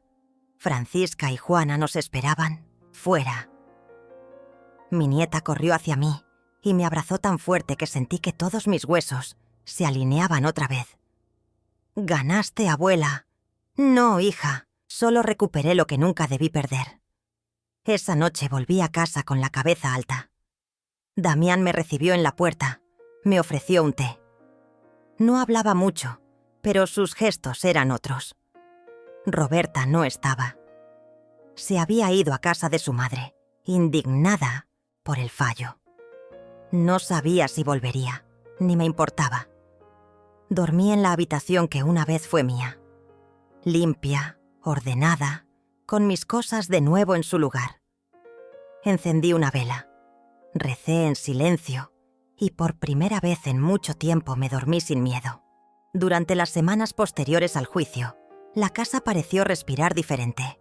Speaker 1: Francisca y Juana nos esperaban fuera. Mi nieta corrió hacia mí y me abrazó tan fuerte que sentí que todos mis huesos se alineaban otra vez. «Ganaste, abuela». «No, hija, solo recuperé lo que nunca debí perder». Esa noche volví a casa con la cabeza alta. Damián me recibió en la puerta, me ofreció un té. No hablaba mucho, pero sus gestos eran otros. Roberta no estaba. Se había ido a casa de su madre, indignada por el fallo. No sabía si volvería, ni me importaba. Dormí en la habitación que una vez fue mía. Limpia, ordenada, con mis cosas de nuevo en su lugar. Encendí una vela. Recé en silencio y por primera vez en mucho tiempo me dormí sin miedo. Durante las semanas posteriores al juicio, la casa pareció respirar diferente.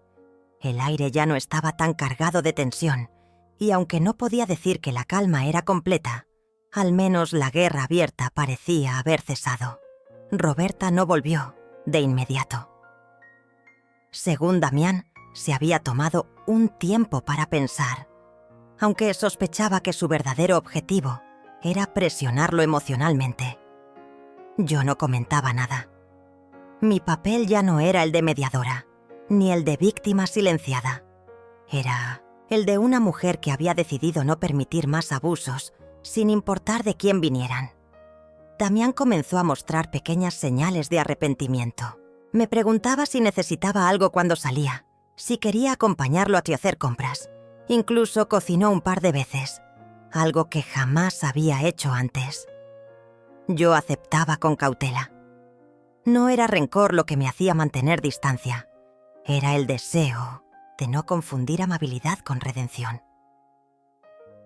Speaker 1: El aire ya no estaba tan cargado de tensión, y aunque no podía decir que la calma era completa, al menos la guerra abierta parecía haber cesado. Roberta no volvió de inmediato. Según Damián, se había tomado un tiempo para pensar, aunque sospechaba que su verdadero objetivo era presionarlo emocionalmente. Yo no comentaba nada. Mi papel ya no era el de mediadora, ni el de víctima silenciada. Era el de una mujer que había decidido no permitir más abusos, sin importar de quién vinieran. Damián comenzó a mostrar pequeñas señales de arrepentimiento. Me preguntaba si necesitaba algo cuando salía, si quería acompañarlo a hacer compras. Incluso cocinó un par de veces, algo que jamás había hecho antes. Yo aceptaba con cautela. No era rencor lo que me hacía mantener distancia. Era el deseo de no confundir amabilidad con redención.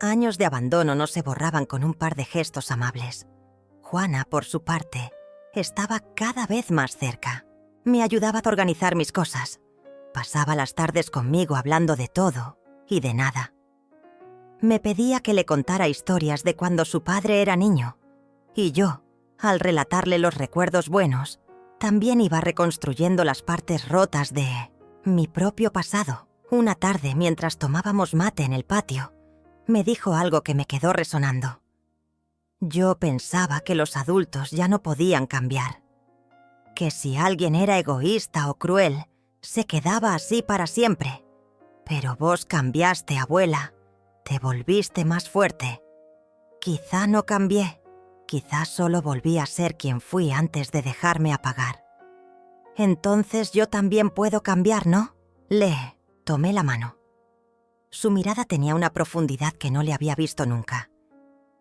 Speaker 1: Años de abandono no se borraban con un par de gestos amables. Juana, por su parte, estaba cada vez más cerca. Me ayudaba a organizar mis cosas. Pasaba las tardes conmigo hablando de todo y de nada. Me pedía que le contara historias de cuando su padre era niño, y yo, al relatarle los recuerdos buenos, también iba reconstruyendo las partes rotas de mi propio pasado. Una tarde, mientras tomábamos mate en el patio, me dijo algo que me quedó resonando. Yo pensaba que los adultos ya no podían cambiar, que si alguien era egoísta o cruel, se quedaba así para siempre. Pero vos cambiaste, abuela, te volviste más fuerte. Quizá no cambié, quizá solo volví a ser quien fui antes de dejarme apagar. Entonces yo también puedo cambiar, ¿no? Le tomé la mano. Su mirada tenía una profundidad que no le había visto nunca.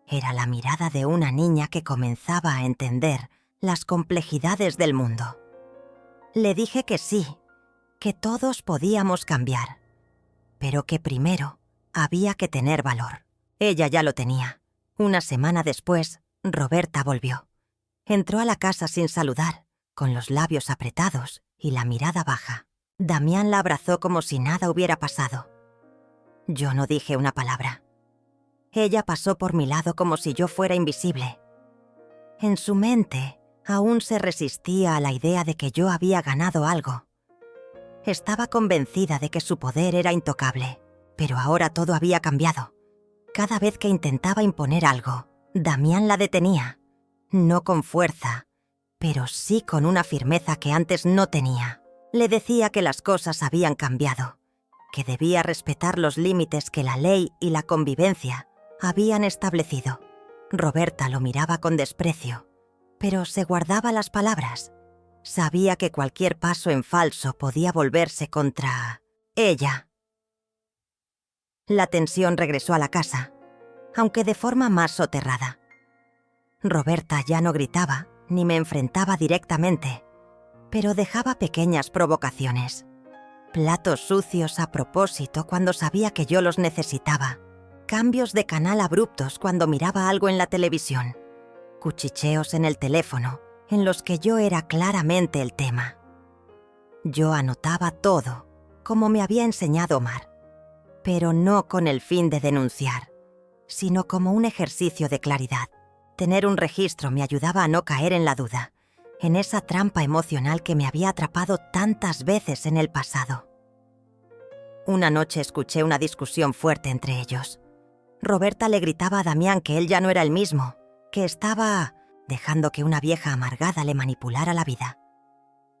Speaker 1: Era la mirada de una niña que comenzaba a entender las complejidades del mundo. Le dije que sí, que todos podíamos cambiar, pero que primero había que tener valor. Ella ya lo tenía. Una semana después, Roberta volvió. Entró a la casa sin saludar, con los labios apretados y la mirada baja. Damián la abrazó como si nada hubiera pasado. Yo no dije una palabra. Ella pasó por mi lado como si yo fuera invisible. En su mente aún se resistía a la idea de que yo había ganado algo. Estaba convencida de que su poder era intocable, pero ahora todo había cambiado. Cada vez que intentaba imponer algo, Damián la detenía. No con fuerza, pero sí con una firmeza que antes no tenía. Le decía que las cosas habían cambiado, que debía respetar los límites que la ley y la convivencia habían establecido. Roberta lo miraba con desprecio, pero se guardaba las palabras. Sabía que cualquier paso en falso podía volverse contra ella. La tensión regresó a la casa, aunque de forma más soterrada. Roberta ya no gritaba ni me enfrentaba directamente, pero dejaba pequeñas provocaciones. Platos sucios a propósito cuando sabía que yo los necesitaba. Cambios de canal abruptos cuando miraba algo en la televisión. Cuchicheos en el teléfono en los que yo era claramente el tema. Yo anotaba todo, como me había enseñado Omar, pero no con el fin de denunciar, sino como un ejercicio de claridad. Tener un registro me ayudaba a no caer en la duda, en esa trampa emocional que me había atrapado tantas veces en el pasado. Una noche escuché una discusión fuerte entre ellos. Roberta le gritaba a Damián que él ya no era el mismo, que estaba dejando que una vieja amargada le manipulara la vida.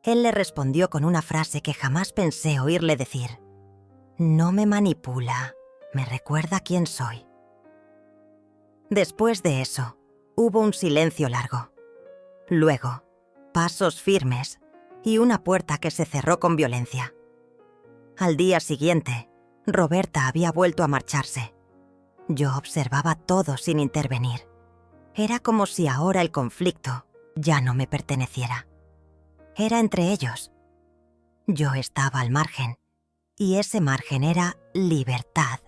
Speaker 1: Él le respondió con una frase que jamás pensé oírle decir: «No me manipula, me recuerda quién soy». Después de eso, hubo un silencio largo. Luego, pasos firmes y una puerta que se cerró con violencia. Al día siguiente, Roberta había vuelto a marcharse. Yo observaba todo sin intervenir. Era como si ahora el conflicto ya no me perteneciera. Era entre ellos. Yo estaba al margen, y ese margen era libertad.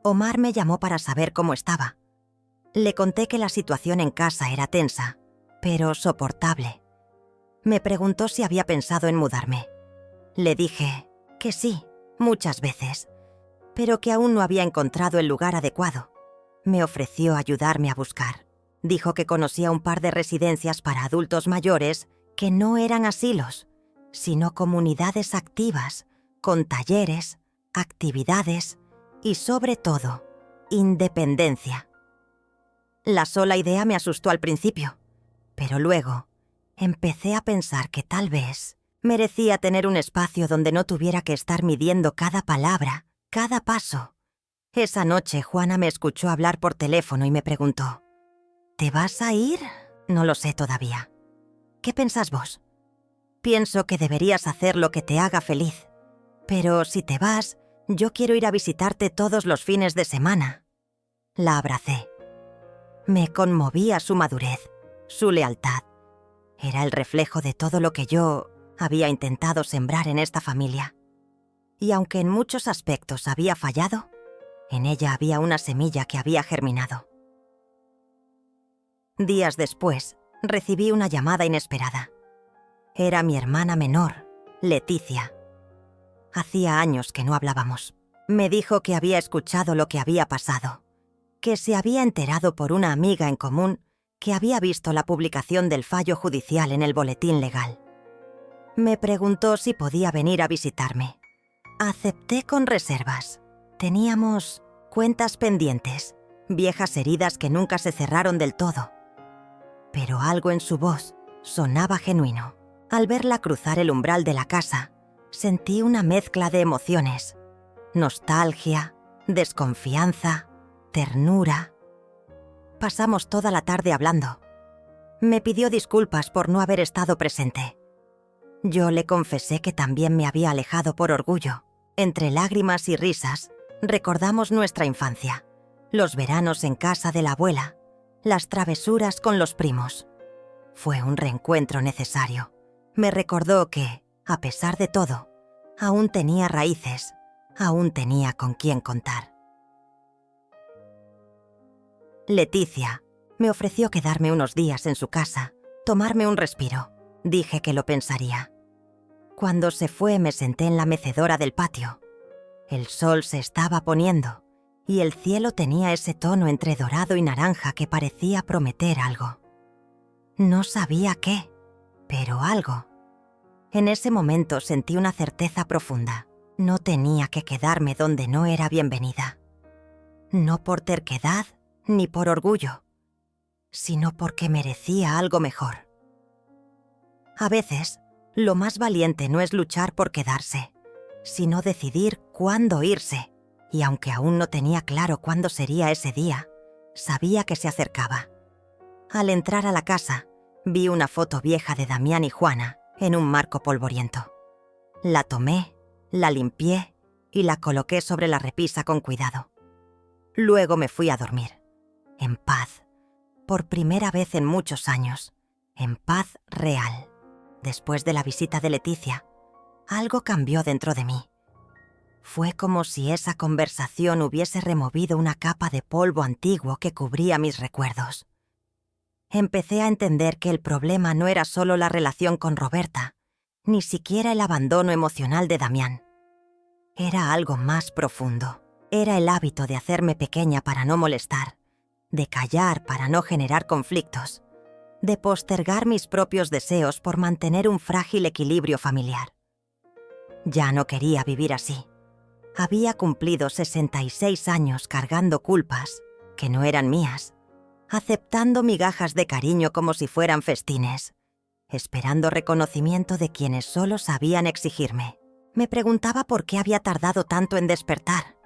Speaker 1: Omar me llamó para saber cómo estaba. Le conté que la situación en casa era tensa, pero soportable. Me preguntó si había pensado en mudarme. Le dije que sí, muchas veces, pero que aún no había encontrado el lugar adecuado. Me ofreció ayudarme a buscar. Dijo que conocía un par de residencias para adultos mayores que no eran asilos, sino comunidades activas, con talleres, actividades y, sobre todo, independencia. La sola idea me asustó al principio, pero luego empecé a pensar que tal vez merecía tener un espacio donde no tuviera que estar midiendo cada palabra, cada paso. Esa noche Juana me escuchó hablar por teléfono y me preguntó: «¿Te vas a ir?» «No lo sé todavía. ¿Qué pensás vos?» «Pienso que deberías hacer lo que te haga feliz. Pero si te vas, yo quiero ir a visitarte todos los fines de semana». La abracé. Me conmovía su madurez, su lealtad. Era el reflejo de todo lo que yo había intentado sembrar en esta familia. Y aunque en muchos aspectos había fallado, en ella había una semilla que había germinado. Días después, recibí una llamada inesperada. Era mi hermana menor, Leticia. Hacía años que no hablábamos. Me dijo que había escuchado lo que había pasado, que se había enterado por una amiga en común que había visto la publicación del fallo judicial en el boletín legal. Me preguntó si podía venir a visitarme. Acepté con reservas. Teníamos cuentas pendientes, viejas heridas que nunca se cerraron del todo. Pero algo en su voz sonaba genuino. Al verla cruzar el umbral de la casa, sentí una mezcla de emociones: nostalgia, desconfianza, ternura. Pasamos toda la tarde hablando. Me pidió disculpas por no haber estado presente. Yo le confesé que también me había alejado por orgullo. Entre lágrimas y risas, recordamos nuestra infancia, los veranos en casa de la abuela, las travesuras con los primos. Fue un reencuentro necesario. Me recordó que, a pesar de todo, aún tenía raíces, aún tenía con quién contar. Leticia me ofreció quedarme unos días en su casa, tomarme un respiro. Dije que lo pensaría. Cuando se fue me senté en la mecedora del patio. El sol se estaba poniendo y el cielo tenía ese tono entre dorado y naranja que parecía prometer algo. No sabía qué, pero algo. En ese momento sentí una certeza profunda. No tenía que quedarme donde no era bienvenida. No por terquedad ni por orgullo, sino porque merecía algo mejor. A veces, lo más valiente no es luchar por quedarse, sino decidir cuándo irse, y aunque aún no tenía claro cuándo sería ese día, sabía que se acercaba. Al entrar a la casa, vi una foto vieja de Damián y Juana en un marco polvoriento. La tomé, la limpié y la coloqué sobre la repisa con cuidado. Luego me fui a dormir, en paz, por primera vez en muchos años, en paz real. Después de la visita de Leticia, Algo cambió dentro de mí. Fue como si esa conversación hubiese removido una capa de polvo antiguo que cubría mis recuerdos. Empecé a entender que el problema no era solo la relación con Roberta, ni siquiera el abandono emocional de Damián. Era algo más profundo. Era el hábito de hacerme pequeña para no molestar, de callar para no generar conflictos, de postergar mis propios deseos por mantener un frágil equilibrio familiar. Ya no quería vivir así. Había cumplido 66 años cargando culpas que no eran mías, aceptando migajas de cariño como si fueran festines, esperando reconocimiento de quienes solo sabían exigirme. Me preguntaba por qué había tardado tanto en despertar,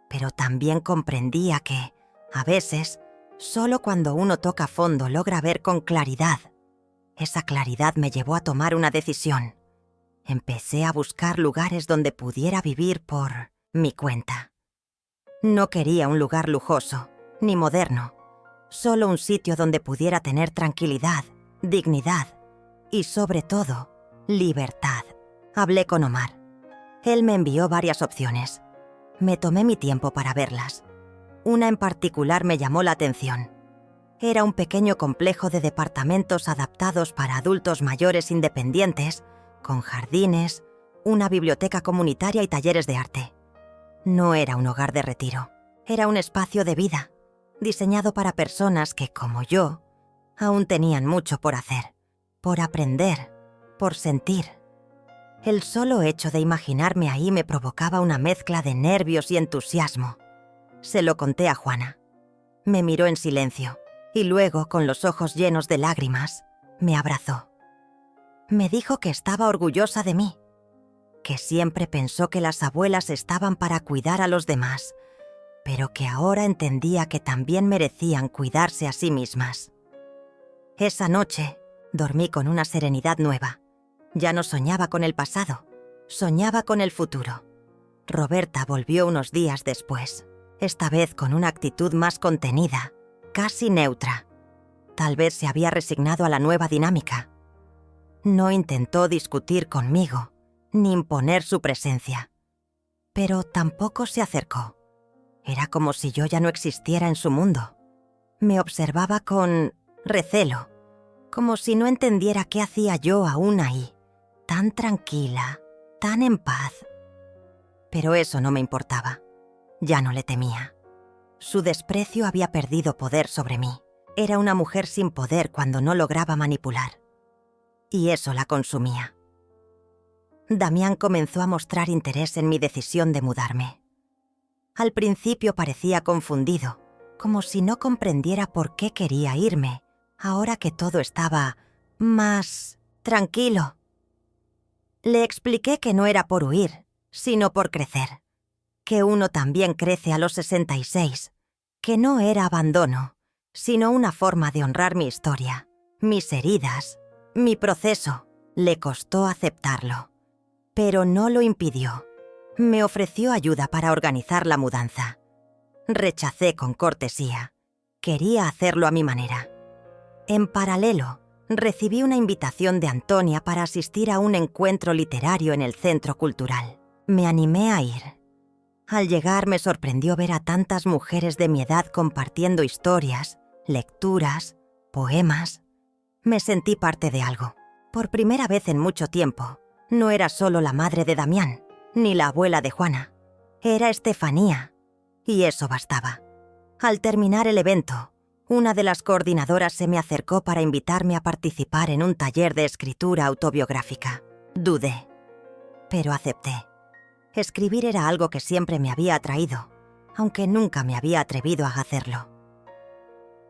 Speaker 1: pero también comprendía que, a veces, solo cuando uno toca fondo logra ver con claridad. Esa claridad me llevó a tomar una decisión. Empecé a buscar lugares donde pudiera vivir por mi cuenta. No quería un lugar lujoso, ni moderno, solo un sitio donde pudiera tener tranquilidad, dignidad y, sobre todo, libertad. Hablé con Omar. Él me envió varias opciones. Me tomé mi tiempo para verlas. Una en particular me llamó la atención. Era un pequeño complejo de departamentos adaptados para adultos mayores independientes, con jardines, una biblioteca comunitaria y talleres de arte. No era un hogar de retiro, era un espacio de vida, diseñado para personas que, como yo, aún tenían mucho por hacer, por aprender, por sentir. El solo hecho de imaginarme ahí me provocaba una mezcla de nervios y entusiasmo. Se lo conté a Juana. Me miró en silencio y luego, con los ojos llenos de lágrimas, me abrazó. Me dijo que estaba orgullosa de mí, que siempre pensó que las abuelas estaban para cuidar a los demás, pero que ahora entendía que también merecían cuidarse a sí mismas. Esa noche dormí con una serenidad nueva. Ya no soñaba con el pasado, soñaba con el futuro. Roberta volvió unos días después, esta vez con una actitud más contenida, casi neutra. Tal vez se había resignado a la nueva dinámica. No intentó discutir conmigo, ni imponer su presencia. Pero tampoco se acercó. Era como si yo ya no existiera en su mundo. Me observaba con recelo, como si no entendiera qué hacía yo aún ahí, tan tranquila, tan en paz. Pero eso no me importaba. Ya no le temía. Su desprecio había perdido poder sobre mí. Era una mujer sin poder cuando no lograba manipular. Y eso la consumía. Damián comenzó a mostrar interés en mi decisión de mudarme. Al principio parecía confundido, como si no comprendiera por qué quería irme, ahora que todo estaba más tranquilo. Le expliqué que no era por huir, sino por crecer, que uno también crece a los 66, que no era abandono, sino una forma de honrar mi historia, mis heridas, mi proceso. Le costó aceptarlo, pero no lo impidió. Me ofreció ayuda para organizar la mudanza. Rechacé con cortesía. Quería hacerlo a mi manera. En paralelo, recibí una invitación de Antonia para asistir a un encuentro literario en el Centro Cultural. Me animé a ir. Al llegar me sorprendió ver a tantas mujeres de mi edad compartiendo historias, lecturas, poemas. Me sentí parte de algo. Por primera vez en mucho tiempo, no era solo la madre de Damián, ni la abuela de Juana. Era Estefanía, y eso bastaba. Al terminar el evento, una de las coordinadoras se me acercó para invitarme a participar en un taller de escritura autobiográfica. Dudé, pero acepté. Escribir era algo que siempre me había atraído, aunque nunca me había atrevido a hacerlo.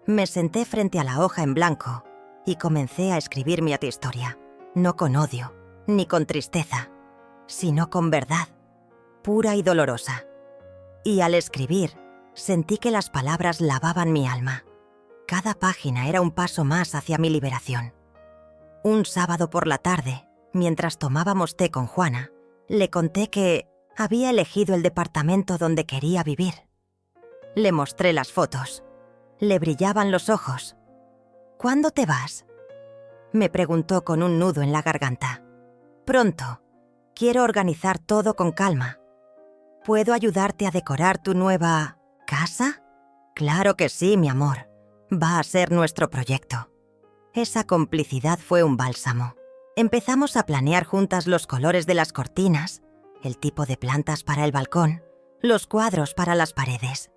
Speaker 1: Me senté frente a la hoja en blanco y comencé a escribir mi historia, no con odio, ni con tristeza, sino con verdad, pura y dolorosa. Y al escribir, sentí que las palabras lavaban mi alma. Cada página era un paso más hacia mi liberación. Un sábado por la tarde, mientras tomábamos té con Juana, le conté que había elegido el departamento donde quería vivir. Le mostré las fotos. Le brillaban los ojos. ¿Cuándo te vas?, me preguntó con un nudo en la garganta. Pronto. Quiero organizar todo con calma. ¿Puedo ayudarte a decorar tu nueva casa? Claro que sí, mi amor. Va a ser nuestro proyecto. Esa complicidad fue un bálsamo. Empezamos a planear juntas los colores de las cortinas, el tipo de plantas para el balcón, los cuadros para las paredes.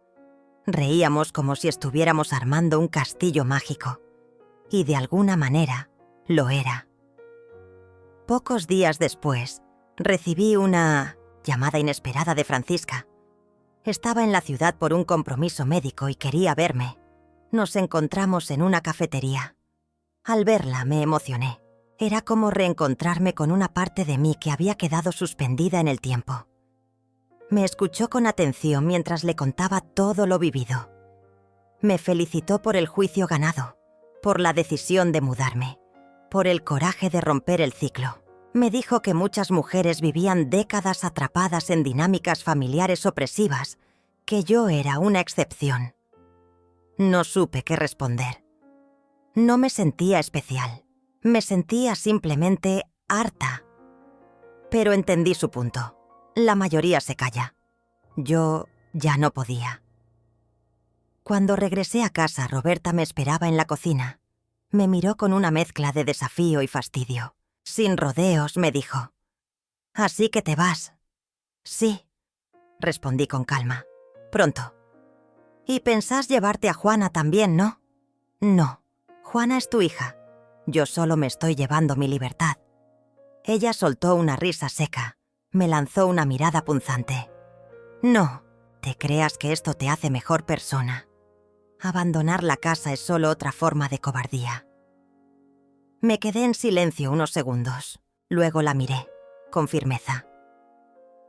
Speaker 1: Reíamos como si estuviéramos armando un castillo mágico. Y de alguna manera, lo era. Pocos días después, recibí una llamada inesperada de Francisca. Estaba en la ciudad por un compromiso médico y quería verme. Nos encontramos en una cafetería. Al verla me emocioné. Era como reencontrarme con una parte de mí que había quedado suspendida en el tiempo. Me escuchó con atención mientras le contaba todo lo vivido. Me felicitó por el juicio ganado, por la decisión de mudarme, por el coraje de romper el ciclo. Me dijo que muchas mujeres vivían décadas atrapadas en dinámicas familiares opresivas, que yo era una excepción. No supe qué responder. No me sentía especial. Me sentía simplemente harta. Pero entendí su punto. La mayoría se calla. Yo ya no podía. Cuando regresé a casa, Roberta me esperaba en la cocina. Me miró con una mezcla de desafío y fastidio. Sin rodeos, me dijo: «¿Así que te vas?» «Sí», respondí con calma. «Pronto». «Y pensás llevarte a Juana también, ¿no?» «No, Juana es tu hija. Yo solo me estoy llevando mi libertad». Ella soltó una risa seca. Me lanzó una mirada punzante. «No, te creas que esto te hace mejor persona. Abandonar la casa es solo otra forma de cobardía». Me quedé en silencio unos segundos. Luego la miré, con firmeza.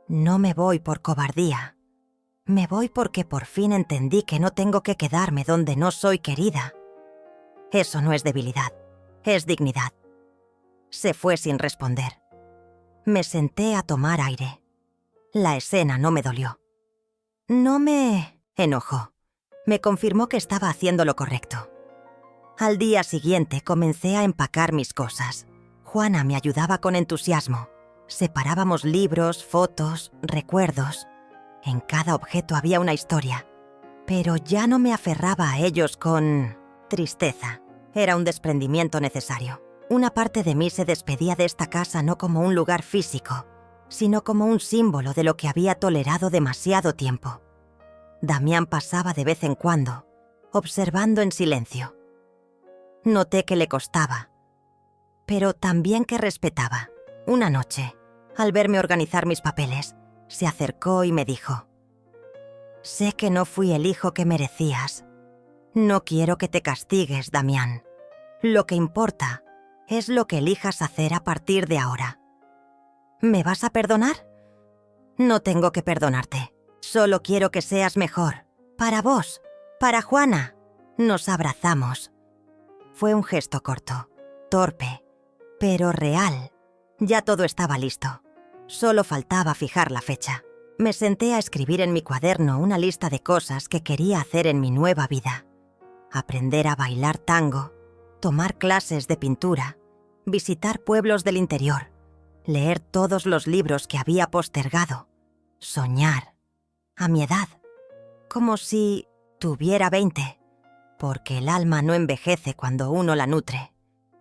Speaker 1: «No me voy por cobardía. Me voy porque por fin entendí que no tengo que quedarme donde no soy querida. Eso no es debilidad, es dignidad». Se fue sin responder. Me senté a tomar aire. La escena no me dolió. No me enojó. Me confirmó que estaba haciendo lo correcto. Al día siguiente comencé a empacar mis cosas. Juana me ayudaba con entusiasmo. Separábamos libros, fotos, recuerdos. En cada objeto había una historia. Pero ya no me aferraba a ellos con tristeza. Era un desprendimiento necesario. Una parte de mí se despedía de esta casa no como un lugar físico, sino como un símbolo de lo que había tolerado demasiado tiempo. Damián pasaba de vez en cuando, observando en silencio. Noté que le costaba, pero también que respetaba. Una noche, al verme organizar mis papeles, se acercó y me dijo: «Sé que no fui el hijo que merecías. No quiero que te castigues, Damián. Lo que importa es lo que elijas hacer a partir de ahora». «¿Me vas a perdonar?» «No tengo que perdonarte. Solo quiero que seas mejor. Para vos, para Juana». Nos abrazamos. Fue un gesto corto, torpe, pero real. Ya todo estaba listo. Solo faltaba fijar la fecha. Me senté a escribir en mi cuaderno una lista de cosas que quería hacer en mi nueva vida. Aprender a bailar tango, tomar clases de pintura, visitar pueblos del interior, leer todos los libros que había postergado, soñar, a mi edad, como si tuviera 20, porque el alma no envejece cuando uno la nutre.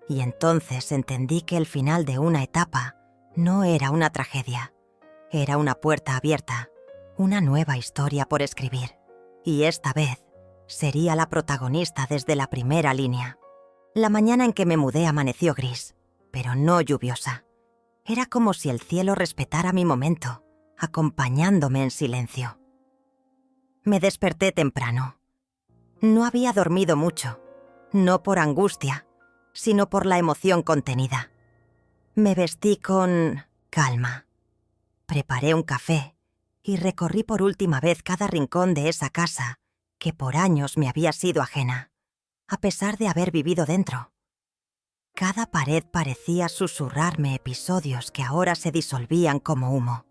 Speaker 1: Y entonces entendí que el final de una etapa no era una tragedia, era una puerta abierta, una nueva historia por escribir. Y esta vez sería la protagonista desde la primera línea. La mañana en que me mudé amaneció gris, pero no lluviosa. Era como si el cielo respetara mi momento, acompañándome en silencio. Me desperté temprano. No había dormido mucho, no por angustia, sino por la emoción contenida. Me vestí con calma. Preparé un café y recorrí por última vez cada rincón de esa casa que por años me había sido ajena, a pesar de haber vivido dentro. Cada pared parecía susurrarme episodios que ahora se disolvían como humo.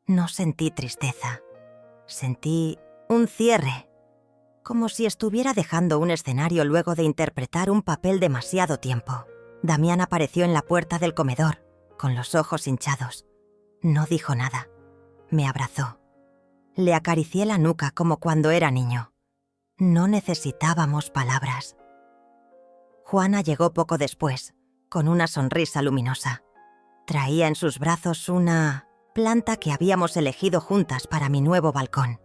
Speaker 1: No sentí tristeza, sentí un cierre, como si estuviera dejando un escenario luego de interpretar un papel demasiado tiempo. Damián apareció en la puerta del comedor, con los ojos hinchados. No dijo nada. Me abrazó. Le acaricié la nuca como cuando era niño. No necesitábamos palabras. Juana llegó poco después, con una sonrisa luminosa. Traía en sus brazos una planta que habíamos elegido juntas para mi nuevo balcón.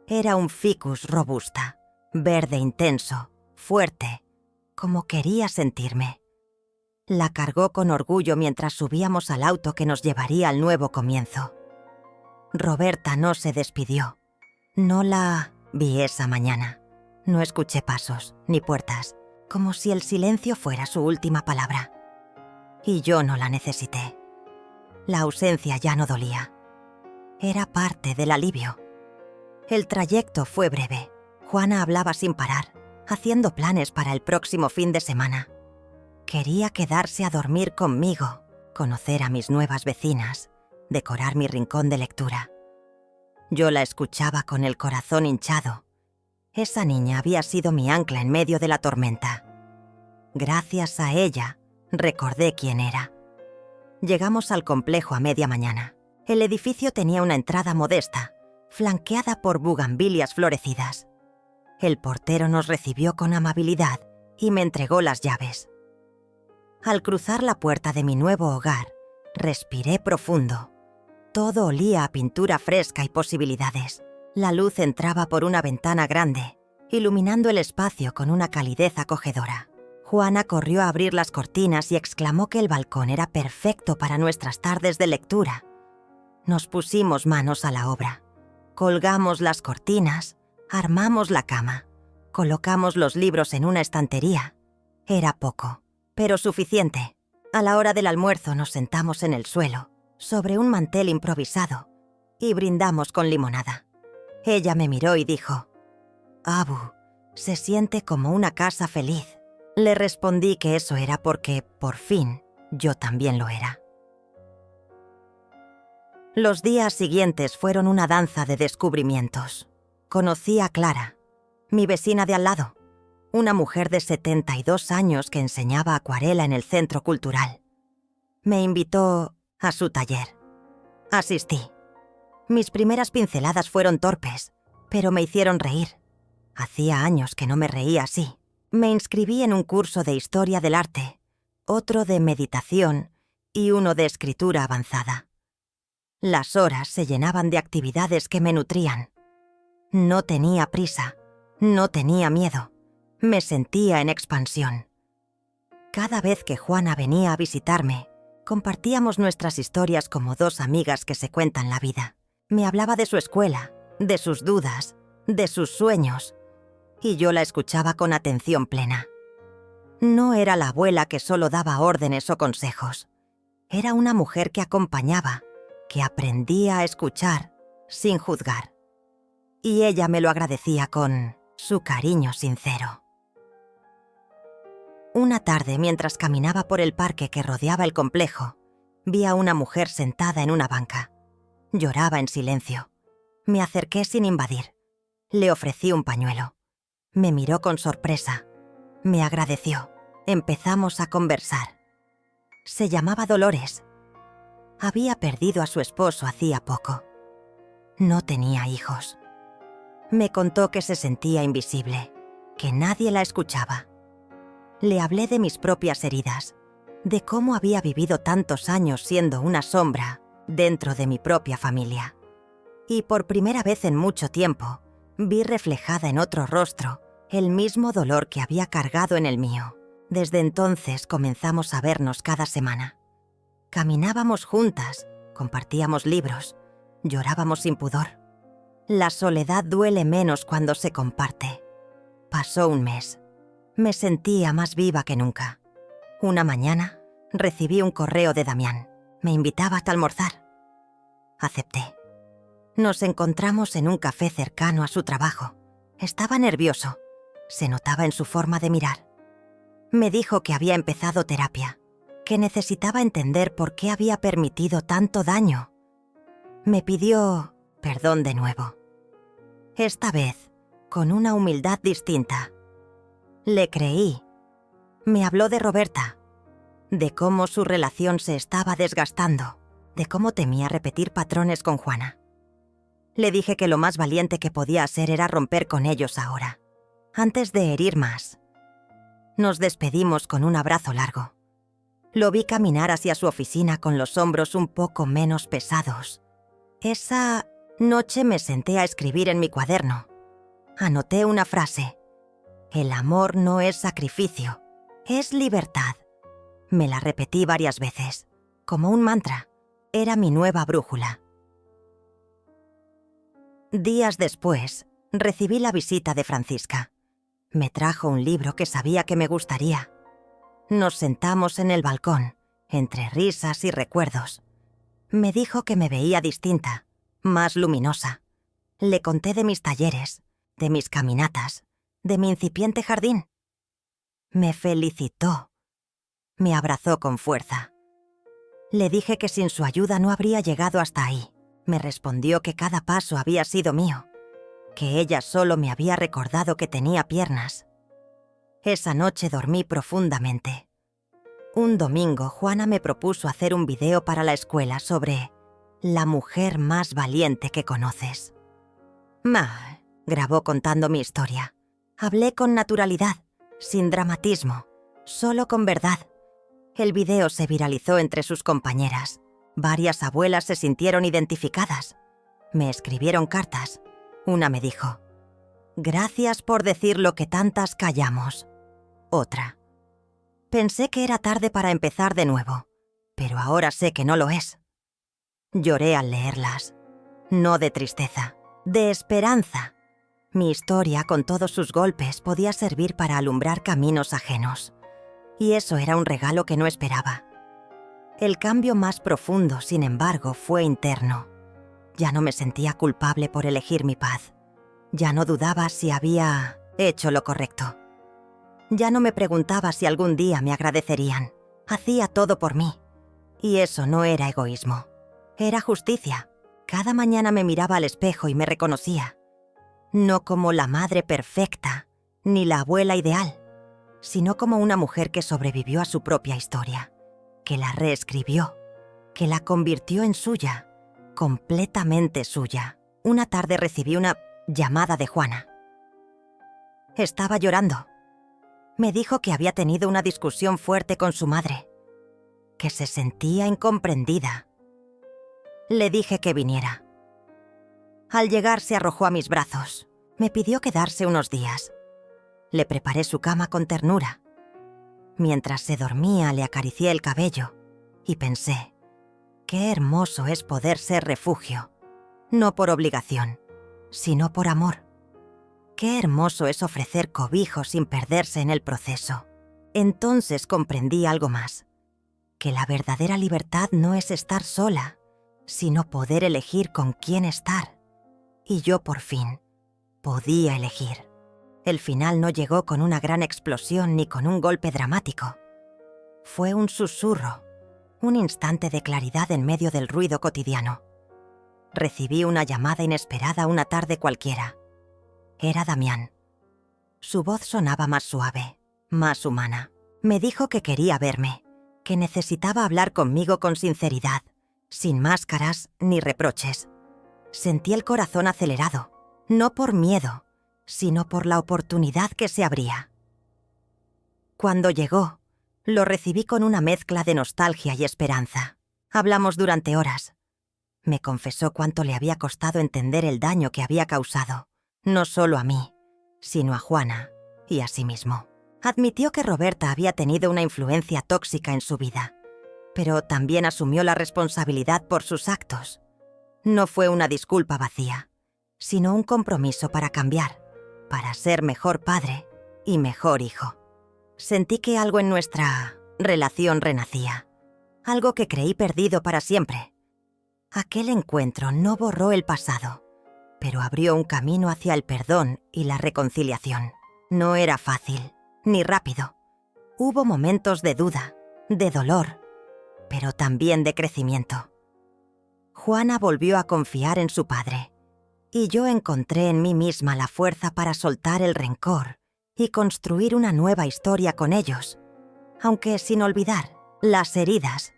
Speaker 1: Era un ficus robusta, verde intenso, fuerte, como quería sentirme. La cargó con orgullo mientras subíamos al auto que nos llevaría al nuevo comienzo. Roberta no se despidió. No la vi esa mañana. No escuché pasos, ni puertas, como si el silencio fuera su última palabra. Y yo no la necesité. La ausencia ya no dolía. Era parte del alivio. El trayecto fue breve. Juana hablaba sin parar, haciendo planes para el próximo fin de semana. Quería quedarse a dormir conmigo, conocer a mis nuevas vecinas, decorar mi rincón de lectura. Yo la escuchaba con el corazón hinchado. Esa niña había sido mi ancla en medio de la tormenta. Gracias a ella, recordé quién era. Llegamos al complejo a media mañana. El edificio tenía una entrada modesta, flanqueada por bugambilias florecidas. El portero nos recibió con amabilidad y me entregó las llaves. Al cruzar la puerta de mi nuevo hogar, respiré profundo. Todo olía a pintura fresca y posibilidades. La luz entraba por una ventana grande, iluminando el espacio con una calidez acogedora. Juana corrió a abrir las cortinas y exclamó que el balcón era perfecto para nuestras tardes de lectura. Nos pusimos manos a la obra. Colgamos las cortinas, armamos la cama, colocamos los libros en una estantería. Era poco, pero suficiente. A la hora del almuerzo nos sentamos en el suelo, sobre un mantel improvisado, y brindamos con limonada. Ella me miró y dijo: «Abu, se siente como una casa feliz». Le respondí que eso era porque, por fin, yo también lo era. Los días siguientes fueron una danza de descubrimientos. Conocí a Clara, mi vecina de al lado, una mujer de 72 años que enseñaba acuarela en el centro cultural. Me invitó a su taller. Asistí. Mis primeras pinceladas fueron torpes, pero me hicieron reír. Hacía años que no me reía así. Me inscribí en un curso de historia del arte, otro de meditación y uno de escritura avanzada. Las horas se llenaban de actividades que me nutrían. No tenía prisa, no tenía miedo, me sentía en expansión. Cada vez que Juana venía a visitarme, compartíamos nuestras historias como dos amigas que se cuentan la vida. Me hablaba de su escuela, de sus dudas, de sus sueños, y yo la escuchaba con atención plena. No era la abuela que solo daba órdenes o consejos. Era una mujer que acompañaba, que aprendía a escuchar sin juzgar. Y ella me lo agradecía con su cariño sincero. Una tarde, mientras caminaba por el parque que rodeaba el complejo, vi a una mujer sentada en una banca. Lloraba en silencio. Me acerqué sin invadir. Le ofrecí un pañuelo. Me miró con sorpresa. Me agradeció. Empezamos a conversar. Se llamaba Dolores. Había perdido a su esposo hacía poco. No tenía hijos. Me contó que se sentía invisible, que nadie la escuchaba. Le hablé de mis propias heridas, de cómo había vivido tantos años siendo una sombra dentro de mi propia familia. Y por primera vez en mucho tiempo, vi reflejada en otro rostro el mismo dolor que había cargado en el mío. Desde entonces comenzamos a vernos cada semana. Caminábamos juntas, compartíamos libros, llorábamos sin pudor. La soledad duele menos cuando se comparte. Pasó un mes. Me sentía más viva que nunca. Una mañana recibí un correo de Damián. Me invitaba a almorzar. Acepté. Nos encontramos en un café cercano a su trabajo. Estaba nervioso. Se notaba en su forma de mirar. Me dijo que había empezado terapia, que necesitaba entender por qué había permitido tanto daño. Me pidió perdón de nuevo. Esta vez, con una humildad distinta. Le creí. Me habló de Roberta, de cómo su relación se estaba desgastando, de cómo temía repetir patrones con Juana. Le dije que lo más valiente que podía hacer era romper con ellos ahora, antes de herir más. Nos despedimos con un abrazo largo. Lo vi caminar hacia su oficina con los hombros un poco menos pesados. Esa noche me senté a escribir en mi cuaderno. Anoté una frase. El amor no es sacrificio, es libertad. Me la repetí varias veces, como un mantra. Era mi nueva brújula. Días después, recibí la visita de Francisca. Me trajo un libro que sabía que me gustaría. Nos sentamos en el balcón, entre risas y recuerdos. Me dijo que me veía distinta, más luminosa. Le conté de mis talleres, de mis caminatas, de mi incipiente jardín. Me felicitó. Me abrazó con fuerza. Le dije que sin su ayuda no habría llegado hasta ahí. Me respondió que cada paso había sido mío, que ella solo me había recordado que tenía piernas. Esa noche dormí profundamente. Un domingo, Juana me propuso hacer un video para la escuela sobre la mujer más valiente que conoces. Ma, grabó contando mi historia. Hablé con naturalidad, sin dramatismo, solo con verdad. El video se viralizó entre sus compañeras. Varias abuelas se sintieron identificadas. Me escribieron cartas. Una me dijo: «Gracias por decir lo que tantas callamos». Otra: «Pensé que era tarde para empezar de nuevo, pero ahora sé que no lo es». Lloré al leerlas. No de tristeza, de esperanza. Mi historia, con todos sus golpes, podía servir para alumbrar caminos ajenos. Y eso era un regalo que no esperaba. El cambio más profundo, sin embargo, fue interno. Ya no me sentía culpable por elegir mi paz. Ya no dudaba si había hecho lo correcto. Ya no me preguntaba si algún día me agradecerían. Hacía todo por mí. Y eso no era egoísmo. Era justicia. Cada mañana me miraba al espejo y me reconocía. No como la madre perfecta, ni la abuela ideal, sino como una mujer que sobrevivió a su propia historia, que la reescribió, que la convirtió en suya, completamente suya. Una tarde recibí una llamada de Juana. Estaba llorando. Me dijo que había tenido una discusión fuerte con su madre, que se sentía incomprendida. Le dije que viniera. Al llegar se arrojó a mis brazos. Me pidió quedarse unos días. Le preparé su cama con ternura. Mientras se dormía, le acaricié el cabello y pensé: qué hermoso es poder ser refugio, no por obligación, sino por amor. Qué hermoso es ofrecer cobijo sin perderse en el proceso. Entonces comprendí algo más: que la verdadera libertad no es estar sola, sino poder elegir con quién estar. Y yo por fin podía elegir. El final no llegó con una gran explosión ni con un golpe dramático. Fue un susurro, un instante de claridad en medio del ruido cotidiano. Recibí una llamada inesperada una tarde cualquiera. Era Damián. Su voz sonaba más suave, más humana. Me dijo que quería verme, que necesitaba hablar conmigo con sinceridad, sin máscaras ni reproches. Sentí el corazón acelerado, no por miedo, sino por la oportunidad que se abría. Cuando llegó, lo recibí con una mezcla de nostalgia y esperanza. Hablamos durante horas. Me confesó cuánto le había costado entender el daño que había causado, no solo a mí, sino a Juana y a sí mismo. Admitió que Roberta había tenido una influencia tóxica en su vida, pero también asumió la responsabilidad por sus actos. No fue una disculpa vacía, sino un compromiso para cambiar, para ser mejor padre y mejor hijo. Sentí que algo en nuestra relación renacía, algo que creí perdido para siempre. Aquel encuentro no borró el pasado, pero abrió un camino hacia el perdón y la reconciliación. No era fácil, ni rápido. Hubo momentos de duda, de dolor, pero también de crecimiento. Juana volvió a confiar en su padre, y yo encontré en mí misma la fuerza para soltar el rencor y construir una nueva historia con ellos, aunque sin olvidar las heridas.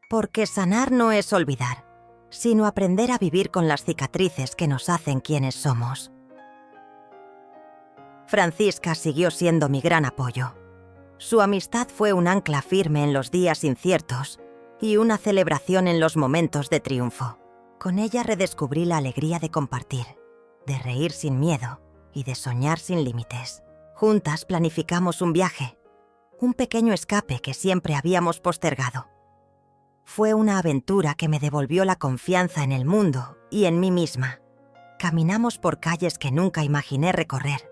Speaker 1: Porque sanar no es olvidar, sino aprender a vivir con las cicatrices que nos hacen quienes somos. Francisca siguió siendo mi gran apoyo. Su amistad fue un ancla firme en los días inciertos y una celebración en los momentos de triunfo. Con ella redescubrí la alegría de compartir, de reír sin miedo y de soñar sin límites. Juntas planificamos un viaje, un pequeño escape que siempre habíamos postergado. Fue una aventura que me devolvió la confianza en el mundo y en mí misma. Caminamos por calles que nunca imaginé recorrer,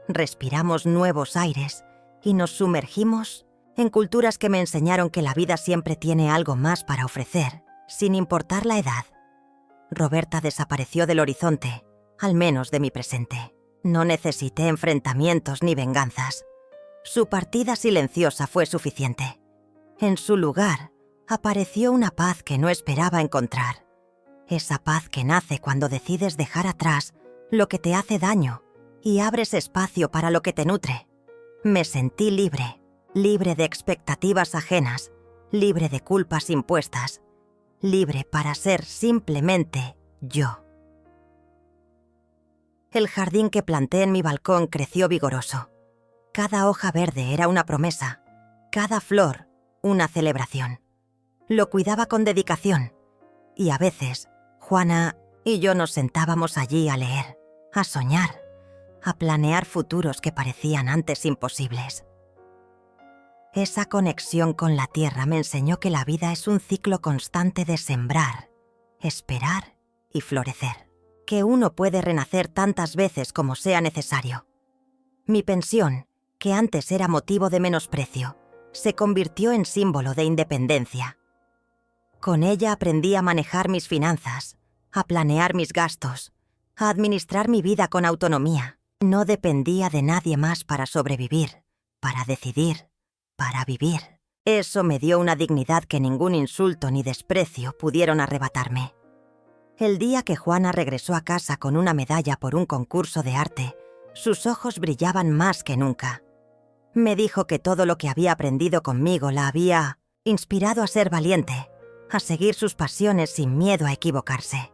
Speaker 1: respiramos nuevos aires y nos sumergimos en culturas que me enseñaron que la vida siempre tiene algo más para ofrecer, sin importar la edad. Roberta desapareció del horizonte, al menos de mi presente. No necesité enfrentamientos ni venganzas. Su partida silenciosa fue suficiente. En su lugar, apareció una paz que no esperaba encontrar. Esa paz que nace cuando decides dejar atrás lo que te hace daño y abres espacio para lo que te nutre. Me sentí libre, libre de expectativas ajenas, libre de culpas impuestas, libre para ser simplemente yo. El jardín que planté en mi balcón creció vigoroso. Cada hoja verde era una promesa, cada flor una celebración. Lo cuidaba con dedicación y a veces Juana y yo nos sentábamos allí a leer, a soñar, a planear futuros que parecían antes imposibles. Esa conexión con la tierra me enseñó que la vida es un ciclo constante de sembrar, esperar y florecer, que uno puede renacer tantas veces como sea necesario. Mi pensión, que antes era motivo de menosprecio, se convirtió en símbolo de independencia. Con ella aprendí a manejar mis finanzas, a planear mis gastos, a administrar mi vida con autonomía. No dependía de nadie más para sobrevivir, para decidir, para vivir. Eso me dio una dignidad que ningún insulto ni desprecio pudieron arrebatarme. El día que Juana regresó a casa con una medalla por un concurso de arte, sus ojos brillaban más que nunca. Me dijo que todo lo que había aprendido conmigo la había inspirado a ser valiente, a seguir sus pasiones sin miedo a equivocarse.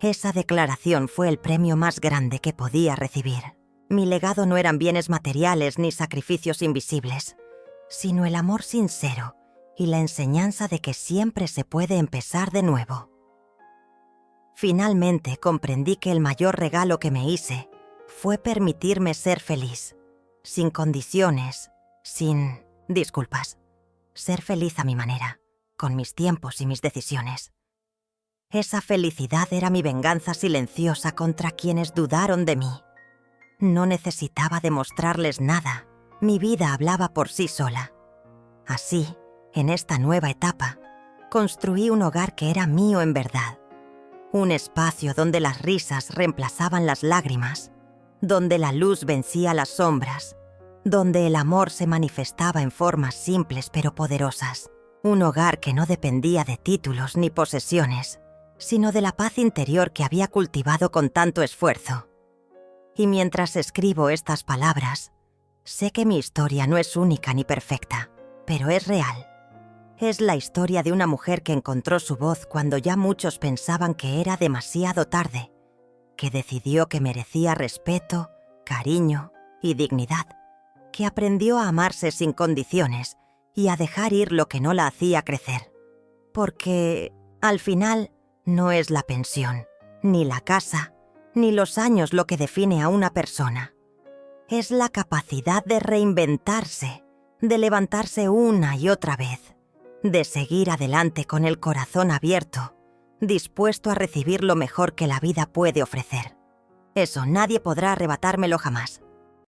Speaker 1: Esa declaración fue el premio más grande que podía recibir. Mi legado no eran bienes materiales ni sacrificios invisibles, sino el amor sincero y la enseñanza de que siempre se puede empezar de nuevo. Finalmente comprendí que el mayor regalo que me hice fue permitirme ser feliz, sin condiciones, sin disculpas. Ser feliz a mi manera, con mis tiempos y mis decisiones. Esa felicidad era mi venganza silenciosa contra quienes dudaron de mí. No necesitaba demostrarles nada, mi vida hablaba por sí sola. Así, en esta nueva etapa, construí un hogar que era mío en verdad. Un espacio donde las risas reemplazaban las lágrimas, donde la luz vencía las sombras, donde el amor se manifestaba en formas simples pero poderosas. Un hogar que no dependía de títulos ni posesiones, sino de la paz interior que había cultivado con tanto esfuerzo. Y mientras escribo estas palabras, sé que mi historia no es única ni perfecta, pero es real. Es la historia de una mujer que encontró su voz cuando ya muchos pensaban que era demasiado tarde, que decidió que merecía respeto, cariño y dignidad, que aprendió a amarse sin condiciones y a dejar ir lo que no la hacía crecer. Porque, al final, no es la pensión, ni la casa, ni los años lo que define a una persona. Es la capacidad de reinventarse, de levantarse una y otra vez, de seguir adelante con el corazón abierto, dispuesto a recibir lo mejor que la vida puede ofrecer. Eso nadie podrá arrebatármelo jamás.